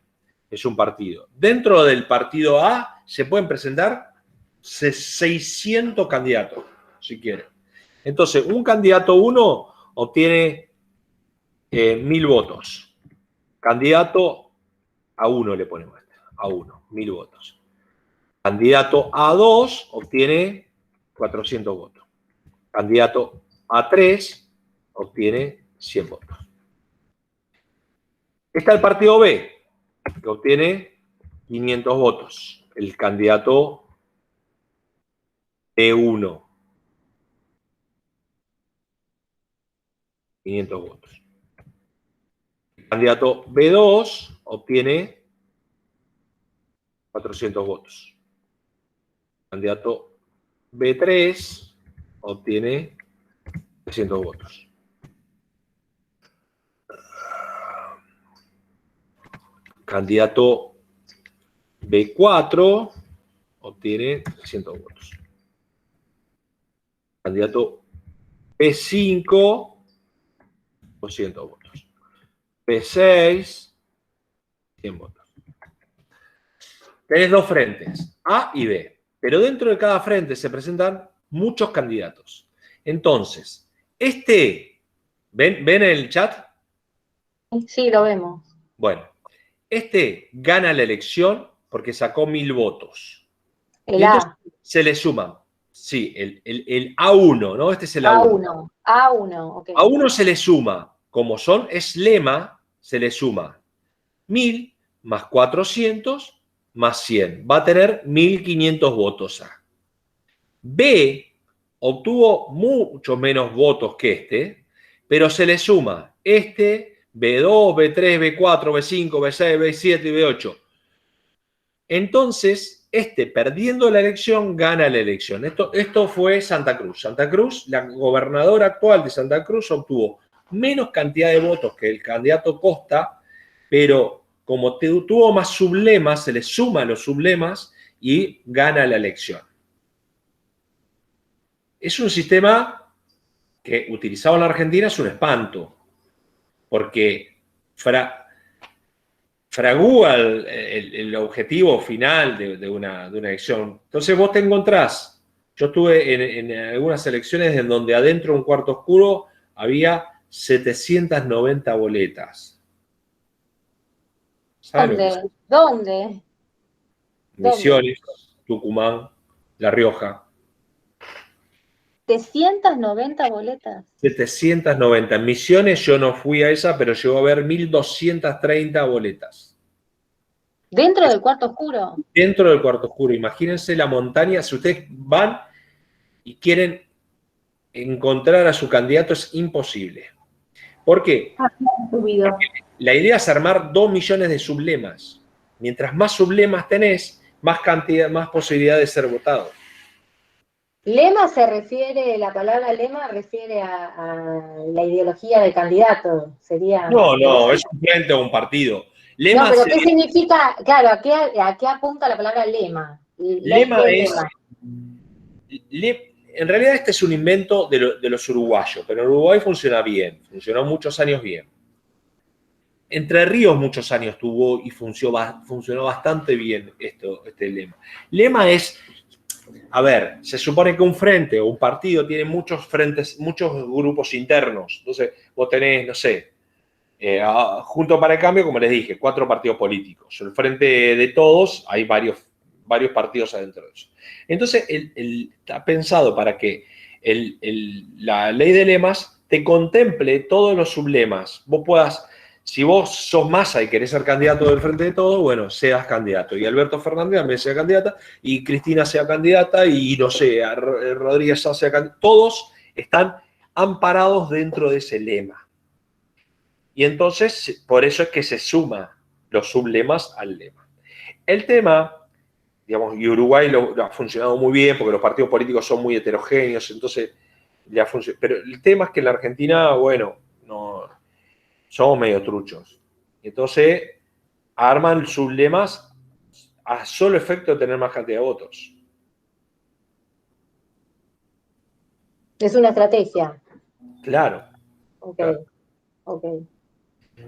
Es un partido. Dentro del partido A se pueden presentar 600 candidatos, si quieren. Entonces, un candidato 1 obtiene 1.000 votos. Candidato A1 le ponemos A1, 1.000 votos. Candidato A2 obtiene 400 votos. Candidato A3 obtiene 100 votos. Está el partido B, que obtiene 500 votos. El candidato B1. 500 votos. El candidato B2 obtiene 400 votos. El candidato B3 obtiene 300 votos. Candidato B4 obtiene 300 votos. Candidato P5, 200 votos. P6, 100 votos. Tenés dos frentes, A y B. Pero dentro de cada frente se presentan muchos candidatos. Entonces, ¿ven el chat? Sí, lo vemos. Bueno, gana la elección porque sacó 1000 votos. El Y entonces A. se le suman, sí, el A1, ¿no? Este es el A1. A1, ok. A1 se le suma, como es lema, se le suma 1000 más 400 más 100. Va a tener 1500 votos A. B obtuvo mucho menos votos que pero se le suma B2, B3, B4, B5, B6, B7 y B8. Entonces, perdiendo la elección, gana la elección. Esto fue Santa Cruz. Santa Cruz, la gobernadora actual de Santa Cruz, obtuvo menos cantidad de votos que el candidato Costa, pero como tuvo más sublemas, se le suman los sublemas y gana la elección. Es un sistema que utilizado en la Argentina es un espanto, porque fragúa el objetivo final de una elección. Entonces vos te encontrás, yo estuve en algunas elecciones en donde adentro de un cuarto oscuro había 790 boletas. ¿Dónde? ¿Dónde? Misiones, Tucumán, La Rioja. 790 boletas. 790. En Misiones yo no fui a esa, pero llegó a haber 1230 boletas. ¿Dentro del cuarto oscuro? Dentro del cuarto oscuro. Imagínense la montaña. Si ustedes van y quieren encontrar a su candidato, es imposible. ¿Por qué? Porque la idea es armar 2 millones de sublemas. Mientras más sublemas tenés, más posibilidad de ser votado. Lema la palabra lema refiere a la ideología del candidato. Sería. No, es un frente o un partido. Lema no, pero ¿qué significa? Claro, ¿a qué apunta la palabra lema? Lema es. En realidad, este es un invento de los uruguayos, pero en Uruguay funciona bien, funcionó muchos años bien. Entre Ríos muchos años tuvo y funcionó bastante bien este lema. Lema es. A ver, se supone que un frente o un partido tiene muchos frentes, muchos grupos internos. Entonces, vos tenés, no sé, Juntos para el Cambio, como les dije, 4 partidos políticos. El Frente de Todos, hay varios partidos adentro de eso. Entonces, está pensado para que la ley de lemas te contemple todos los sublemas. Vos puedas, si vos sos Massa y querés ser candidato del Frente de Todos, bueno, seas candidato. Y Alberto Fernández también sea candidata, y Cristina sea candidata, y no sé, Rodríguez sea candidata. Todos están amparados dentro de ese lema. Y entonces, por eso es que se suman los sublemas al lema. El tema, digamos, y Uruguay lo ha funcionado muy bien porque los partidos políticos son muy heterogéneos, entonces le ha funcionado. Pero el tema es que en la Argentina, bueno, no somos medio truchos. Entonces, arman sublemas a solo efecto de tener más cantidad de votos. Es una estrategia. Claro. Ok, Claro. ok.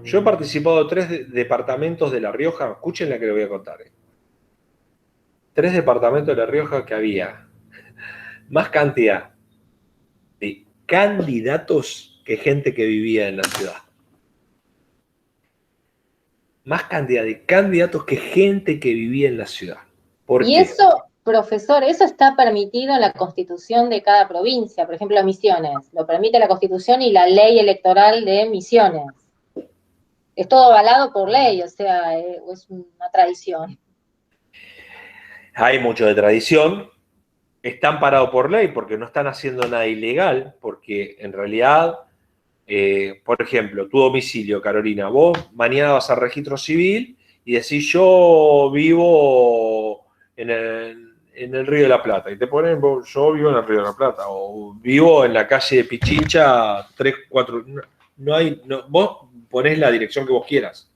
Yo he participado de 3 departamentos de La Rioja. Escuchen la que les voy a contar. 3 departamentos de La Rioja que había más cantidad de candidatos que gente que vivía en la ciudad. Más cantidad de candidatos que gente que vivía en la ciudad. ¿Por Y qué? eso, profesor, eso está permitido en la constitución de cada provincia, por ejemplo, Misiones. Lo permite la constitución y la ley electoral de Misiones. Es todo avalado por ley, o sea, es una tradición. Hay mucho de tradición. Están parados por ley porque no están haciendo nada ilegal, porque en realidad, por ejemplo, tu domicilio, Carolina, vos mañana vas al registro civil y decís, yo vivo en el Río de la Plata, y te ponen, yo vivo en el Río de la Plata, o vivo en la calle de Pichincha 3, 4, vos ponés la dirección que vos quieras.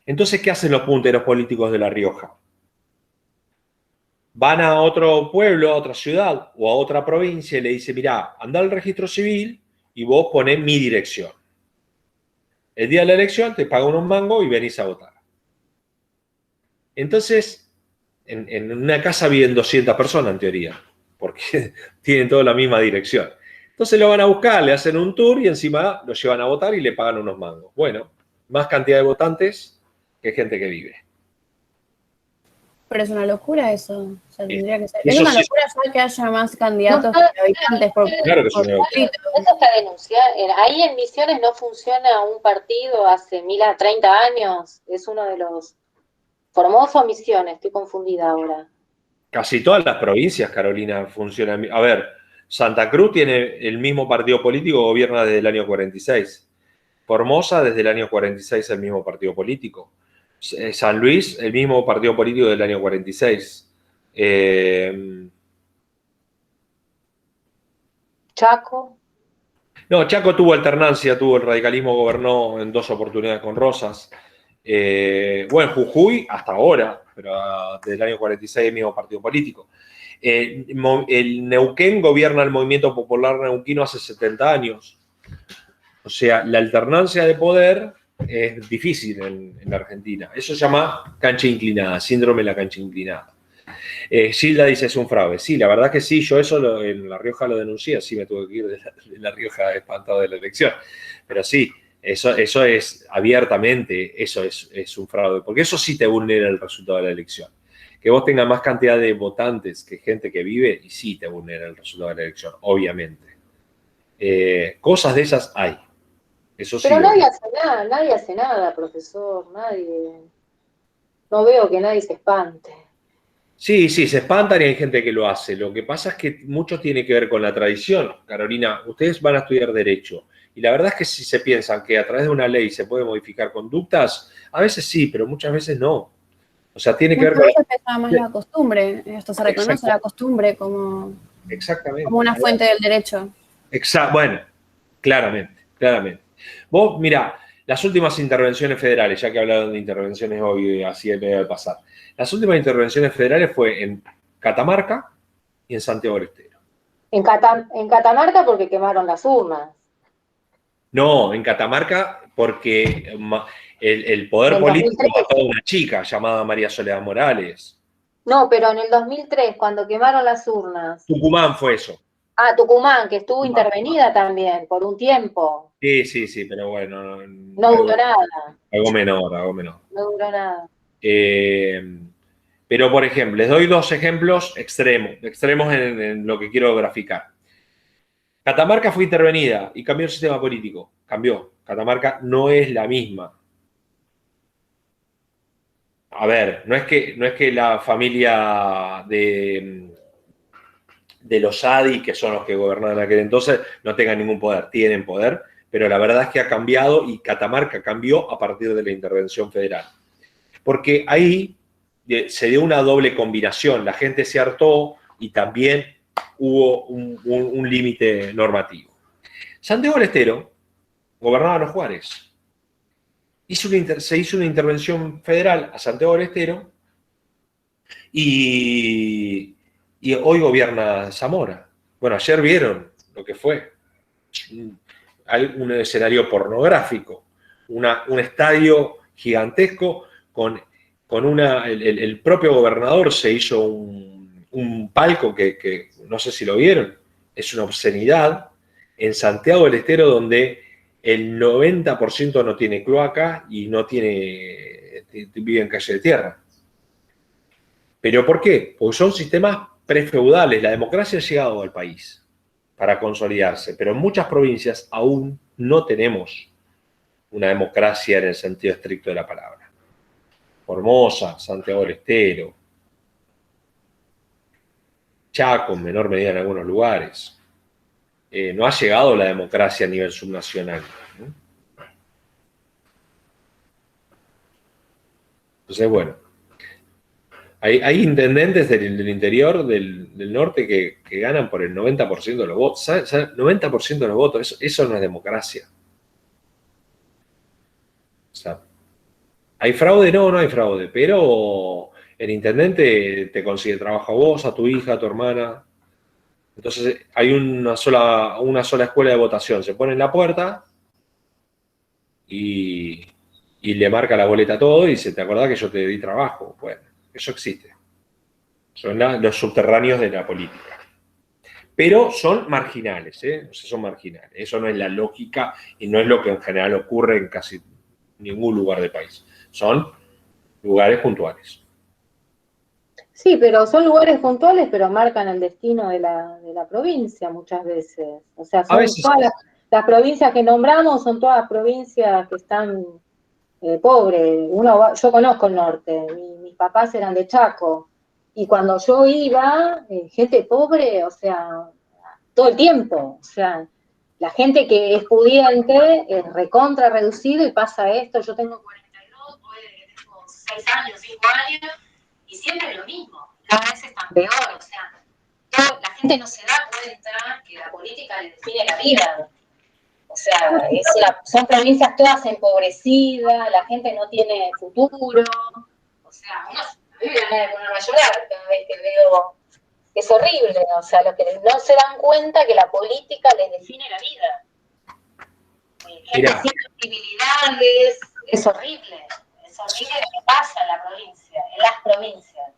Entonces, ¿qué hacen los punteros políticos de La Rioja? van a otro pueblo, a otra ciudad o a otra provincia y le dice, mirá, anda al registro civil y vos ponés mi dirección. El día de la elección te pagan unos mangos y venís a votar. Entonces, en una casa viven 200 personas en teoría, porque tienen toda la misma dirección. Entonces lo van a buscar, le hacen un tour y encima lo llevan a votar y le pagan unos mangos. Bueno, más cantidad de votantes que gente que vive. Pero es una locura eso. O sea, tendría que ser. Eso Es una sí. locura ya que haya más candidatos No, que habitantes por, Claro que es por una locura. distrito. Eso está denunciado. Ahí en Misiones no funciona un partido hace 30 años. Es uno de los... Formosa o Misiones, estoy confundida ahora. Casi todas las provincias, Carolina, funcionan. A ver, Santa Cruz tiene el mismo partido político, gobierna desde el año 46. Formosa, desde el año 46, el mismo partido político. San Luis, el mismo partido político del año 46. Chaco. No, Chaco tuvo alternancia, el radicalismo gobernó en 2 oportunidades con Rosas. Bueno, Jujuy hasta ahora, pero desde el año 46 el mismo partido político. El Neuquén gobierna el Movimiento Popular Neuquino hace 70 años. O sea, la alternancia de poder es difícil en la Argentina. Eso se llama cancha inclinada, síndrome de la cancha inclinada. Gilda dice, es un fraude. Sí, la verdad que sí, yo eso en La Rioja lo denuncié, sí me tuve que ir de la Rioja espantado de la elección. Pero sí, eso es abiertamente, eso es un fraude, porque eso sí te vulnera el resultado de la elección. Que vos tengas más cantidad de votantes que gente que vive, y sí te vulnera el resultado de la elección, obviamente. Cosas de esas hay. Eso sí. Pero nadie hace nada, profesor, nadie. No veo que nadie se espante. Sí, se espantan y hay gente que lo hace. Lo que pasa es que mucho tiene que ver con la tradición. Carolina, ustedes van a estudiar Derecho. Y la verdad es que si se piensan que a través de una ley se puede modificar conductas, a veces sí, pero muchas veces no. O sea, tiene que ver Muchas con... veces pesa más la costumbre. Esto se reconoce la costumbre como Exactamente. una fuente del derecho. Bueno, claramente. Vos, mirá, las últimas intervenciones federales, ya que hablaron de intervenciones hoy, así en medio de pasar. Las últimas intervenciones federales fue en Catamarca y en Santiago del Estero. En Catamarca porque quemaron las urnas. No, en Catamarca porque el poder En político 2003. mató a una chica llamada María Soledad Morales. No, pero en el 2003, cuando quemaron las urnas. Tucumán fue eso. Ah, Tucumán, que estuvo intervenida también por un tiempo. Sí, pero bueno. No duró nada. Algo menor. No duró nada. Pero, por ejemplo, les doy 2 ejemplos extremos en lo que quiero graficar. Catamarca fue intervenida y cambió el sistema político. Cambió. Catamarca no es la misma. A ver, no es que la familia de los Adi, que son los que gobernaban en aquel entonces, no tengan ningún poder. Tienen poder, pero la verdad es que ha cambiado y Catamarca cambió a partir de la intervención federal. Porque ahí se dio una doble combinación. La gente se hartó y también hubo un límite normativo. Santiago del Estero gobernaba los Juárez. Se hizo una intervención federal a Santiago del Estero y hoy gobierna Zamora. Bueno, ayer vieron lo que fue. Un escenario pornográfico, un estadio gigantesco con el propio gobernador se hizo un palco que no sé si lo vieron, es una obscenidad en Santiago del Estero donde el 90% no tiene cloaca y vive en calle de tierra. ¿Pero por qué? Porque son sistemas prefeudales, la democracia ha llegado al país para consolidarse, pero en muchas provincias aún no tenemos una democracia en el sentido estricto de la palabra. Formosa, Santiago del Estero, Chaco en menor medida en algunos lugares. No ha llegado la democracia a nivel subnacional, ¿no? Entonces, bueno, hay intendentes del interior, del norte, que ganan por el 90% de los votos. ¿Sabes? 90% de los votos, eso no es democracia. O sea, ¿hay fraude? No hay fraude, pero el intendente te consigue trabajo a vos, a tu hija, a tu hermana. Entonces hay una sola escuela de votación. Se pone en la puerta y le marca la boleta a todo y dice, ¿te acordás que yo te di trabajo? Bueno, eso existe. Son los subterráneos de la política. Pero son marginales, ¿eh? O sea, son marginales. Eso no es la lógica y no es lo que en general ocurre en casi ningún lugar del país. Son lugares puntuales. Sí, pero son lugares puntuales, pero marcan el destino de la provincia muchas veces. O sea, A son veces todas las provincias que nombramos, son todas provincias que están pobres. Yo conozco el norte, mis papás eran de Chaco, y cuando yo iba, gente pobre, o sea, todo el tiempo. O sea, la gente que es pudiente es recontra reducido y pasa esto. Yo tengo 42, tengo 6 años, 5 años, y siempre es lo mismo. Cada vez están peor. O sea, la gente no se da cuenta que la política le define la vida. O sea, son provincias todas empobrecidas, la gente no tiene futuro. O sea, a mí me da de ponerme a llorar cada vez que veo. Es horrible, o sea, los que no se dan cuenta que la política les define la vida. Gente sin posibilidades, es horrible lo que pasa en la provincia, en las provincias,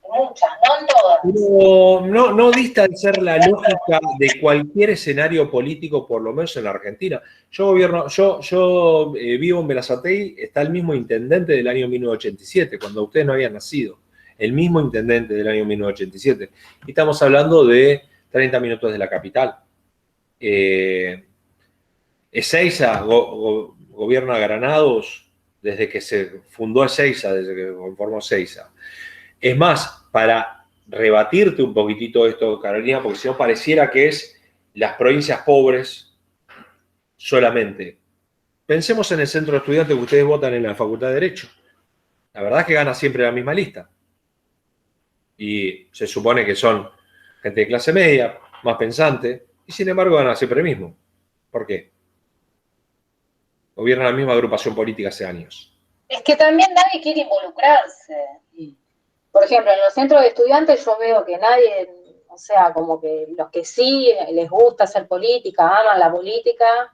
en muchas, no en todas. No dista de ser la lógica de cualquier escenario político, por lo menos en la Argentina. Yo vivo en Berazategui, está el mismo intendente del año 1987, cuando ustedes no habían nacido. El mismo intendente del año 1987. Y estamos hablando de 30 minutos de la capital. Ezeiza gobierna Granados desde que se fundó Ezeiza, desde que conformó Ezeiza. Es más, para rebatirte un poquitito esto, Carolina, porque si no pareciera que es las provincias pobres solamente. Pensemos en el centro de estudiantes que ustedes votan en la Facultad de Derecho. La verdad es que gana siempre la misma lista. Y se supone que son gente de clase media, más pensante, y sin embargo gana siempre el mismo. ¿Por qué? Gobierna la misma agrupación política hace años. Es que también nadie quiere involucrarse. Por ejemplo, en los centros de estudiantes yo veo que nadie, o sea, como que los que sí les gusta hacer política, aman la política,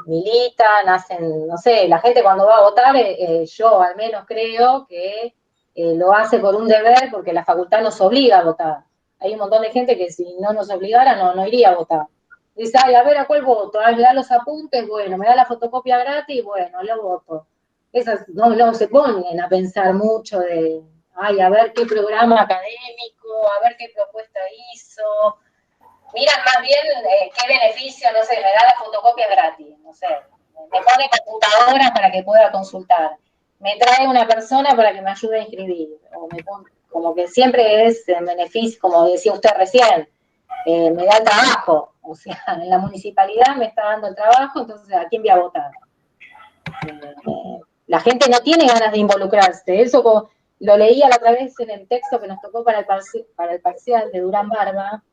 militan, hacen, no sé, la gente cuando va a votar, yo al menos creo que lo hace por un deber porque la facultad nos obliga a votar. Hay un montón de gente que si no nos obligara no iría a votar. Dice, ay, a ver, ¿a cuál voto? Me da los apuntes, bueno, me da la fotocopia gratis, bueno, lo voto. Esas no se ponen a pensar mucho de, ay, a ver qué programa académico, a ver qué propuesta hizo. Miran más bien qué beneficio, no sé, me da la fotocopia gratis, no sé, me pone computadora para que pueda consultar, me trae una persona para que me ayude a inscribir, o como que siempre es en beneficio, como decía usted recién, me da el trabajo, o sea, en la municipalidad me está dando el trabajo, entonces ¿a quién voy a votar? La gente no tiene ganas de involucrarse, eso lo leía la otra vez en el texto que nos tocó para el parcial de Durán Barba.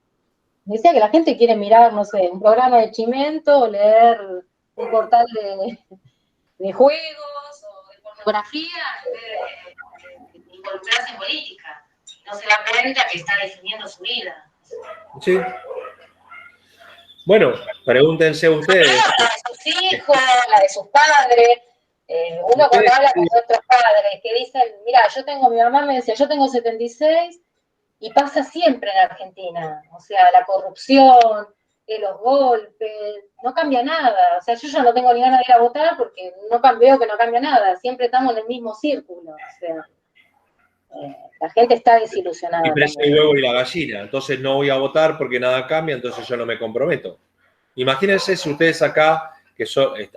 Decía que la gente quiere mirar, no sé, un programa de Chimento, o leer un portal de juegos o de pornografía, en vez de involucrarse en política. No se da cuenta que está definiendo su vida. Sí. Bueno, pregúntense ustedes. La de sus hijos, la de sus padres. Uno cuando habla con otros padres que dicen, mira, mi mamá me decía, yo tengo 76 y pasa siempre en Argentina. O sea, la corrupción, los golpes, no cambia nada. O sea, yo ya no tengo ni ganas de ir a votar porque veo que no cambia nada. Siempre estamos en el mismo círculo. O sea, la gente está desilusionada. Y precio el huevo y la gallina. Entonces no voy a votar porque nada cambia, entonces yo no me comprometo. Imagínense si ustedes acá que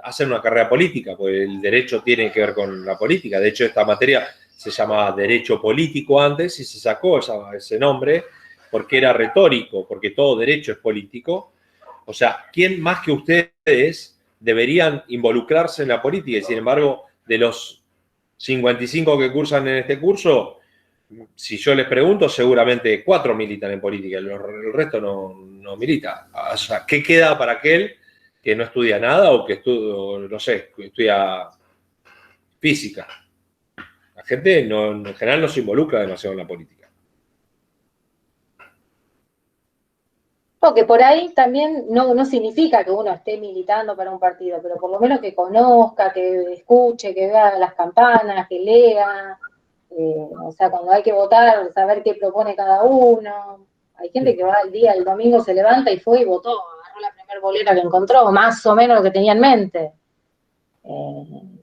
hacen una carrera política, porque el derecho tiene que ver con la política. De hecho, esta materia se llama Derecho Político antes y se sacó ese nombre porque era retórico, porque todo derecho es político. O sea, ¿quién más que ustedes deberían involucrarse en la política? Y sin embargo, de los 55 que cursan en este curso, si yo les pregunto, seguramente 4 militan en política, el resto no milita. O sea, ¿qué queda para aquel que no estudia nada o que estudia física? gente en general no se involucra demasiado en la política. Que por ahí también no significa que uno esté militando para un partido, pero por lo menos que conozca, que escuche, que vea las campanas, que lea, o sea, cuando hay que votar, saber qué propone cada uno. Hay gente que va el domingo se levanta y fue y votó, agarró la primera boleta que encontró, más o menos lo que tenía en mente.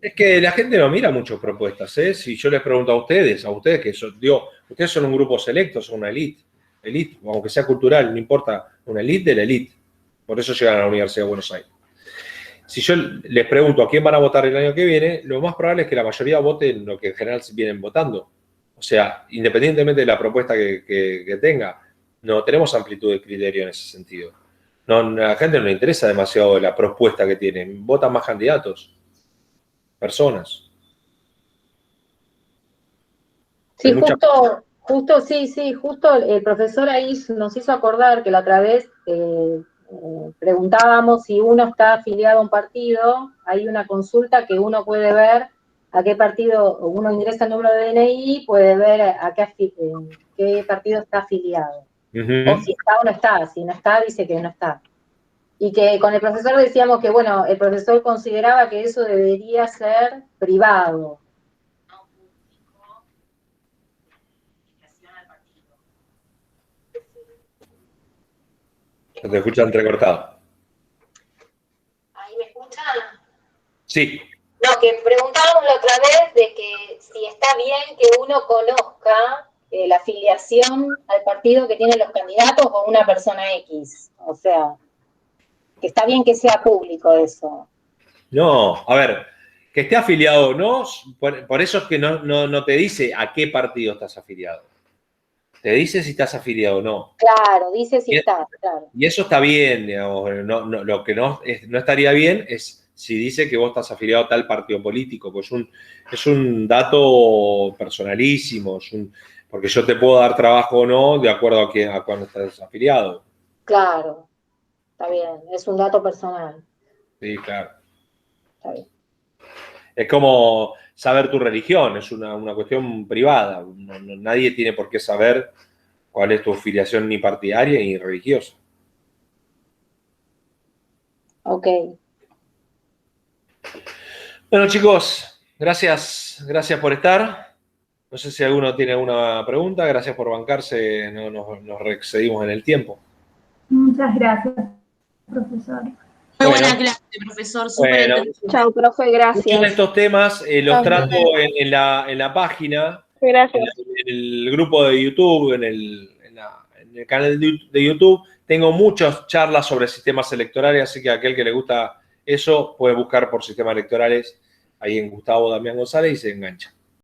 Es que la gente no mira muchas propuestas, ¿eh? Si yo les pregunto a ustedes que son, digo, ustedes son un grupo selecto, son una elite, aunque sea cultural, no importa, una elite de la elite. Por eso llegan a la Universidad de Buenos Aires. Si yo les pregunto a quién van a votar el año que viene, lo más probable es que la mayoría voten lo que en general vienen votando. O sea, independientemente de la propuesta que tenga, no tenemos amplitud de criterio en ese sentido. No, a la gente no le interesa demasiado la propuesta que tienen. Votan más candidatos, personas. Sí, justo el profesor ahí nos hizo acordar que la otra vez preguntábamos si uno está afiliado a un partido, hay una consulta que uno puede ver a qué partido, uno ingresa el número de DNI, puede ver a qué partido está afiliado. O si está o no está, si no está, dice que no está. Y que con el profesor decíamos que, bueno, el profesor consideraba que eso debería ser privado. Te escuchan entrecortado. ¿Ahí me escuchan? Sí. No, que preguntábamos la otra vez de que si está bien que uno conozca la afiliación al partido que tienen los candidatos o una persona X. O sea, que está bien que sea público eso. No, a ver, que esté afiliado o no, por eso es que no te dice a qué partido estás afiliado. Te dice si estás afiliado o no. Claro, dice si está, claro. Y eso está bien, digamos, lo que no estaría bien es si dice que vos estás afiliado a tal partido político, pues es un dato personalísimo, porque yo te puedo dar trabajo o no de acuerdo a cuándo estás afiliado. Claro, está bien, es un dato personal. Sí, claro. Está bien. Es como saber tu religión, es una cuestión privada. Nadie tiene por qué saber cuál es tu afiliación ni partidaria ni religiosa. Ok. Bueno, chicos, gracias por estar. No sé si alguno tiene alguna pregunta. Gracias por bancarse, no nos excedimos en el tiempo. Muchas gracias, profesor. Muy buena clase, profesor. Súper entendido. Chao, profe, Muchos de gracias. estos temas los trato en la página, Gracias. en el grupo de YouTube, en el canal de YouTube. Tengo muchas charlas sobre sistemas electorales, así que a aquel que le gusta eso puede buscar por sistemas electorales ahí en Gustavo Damián González y se engancha.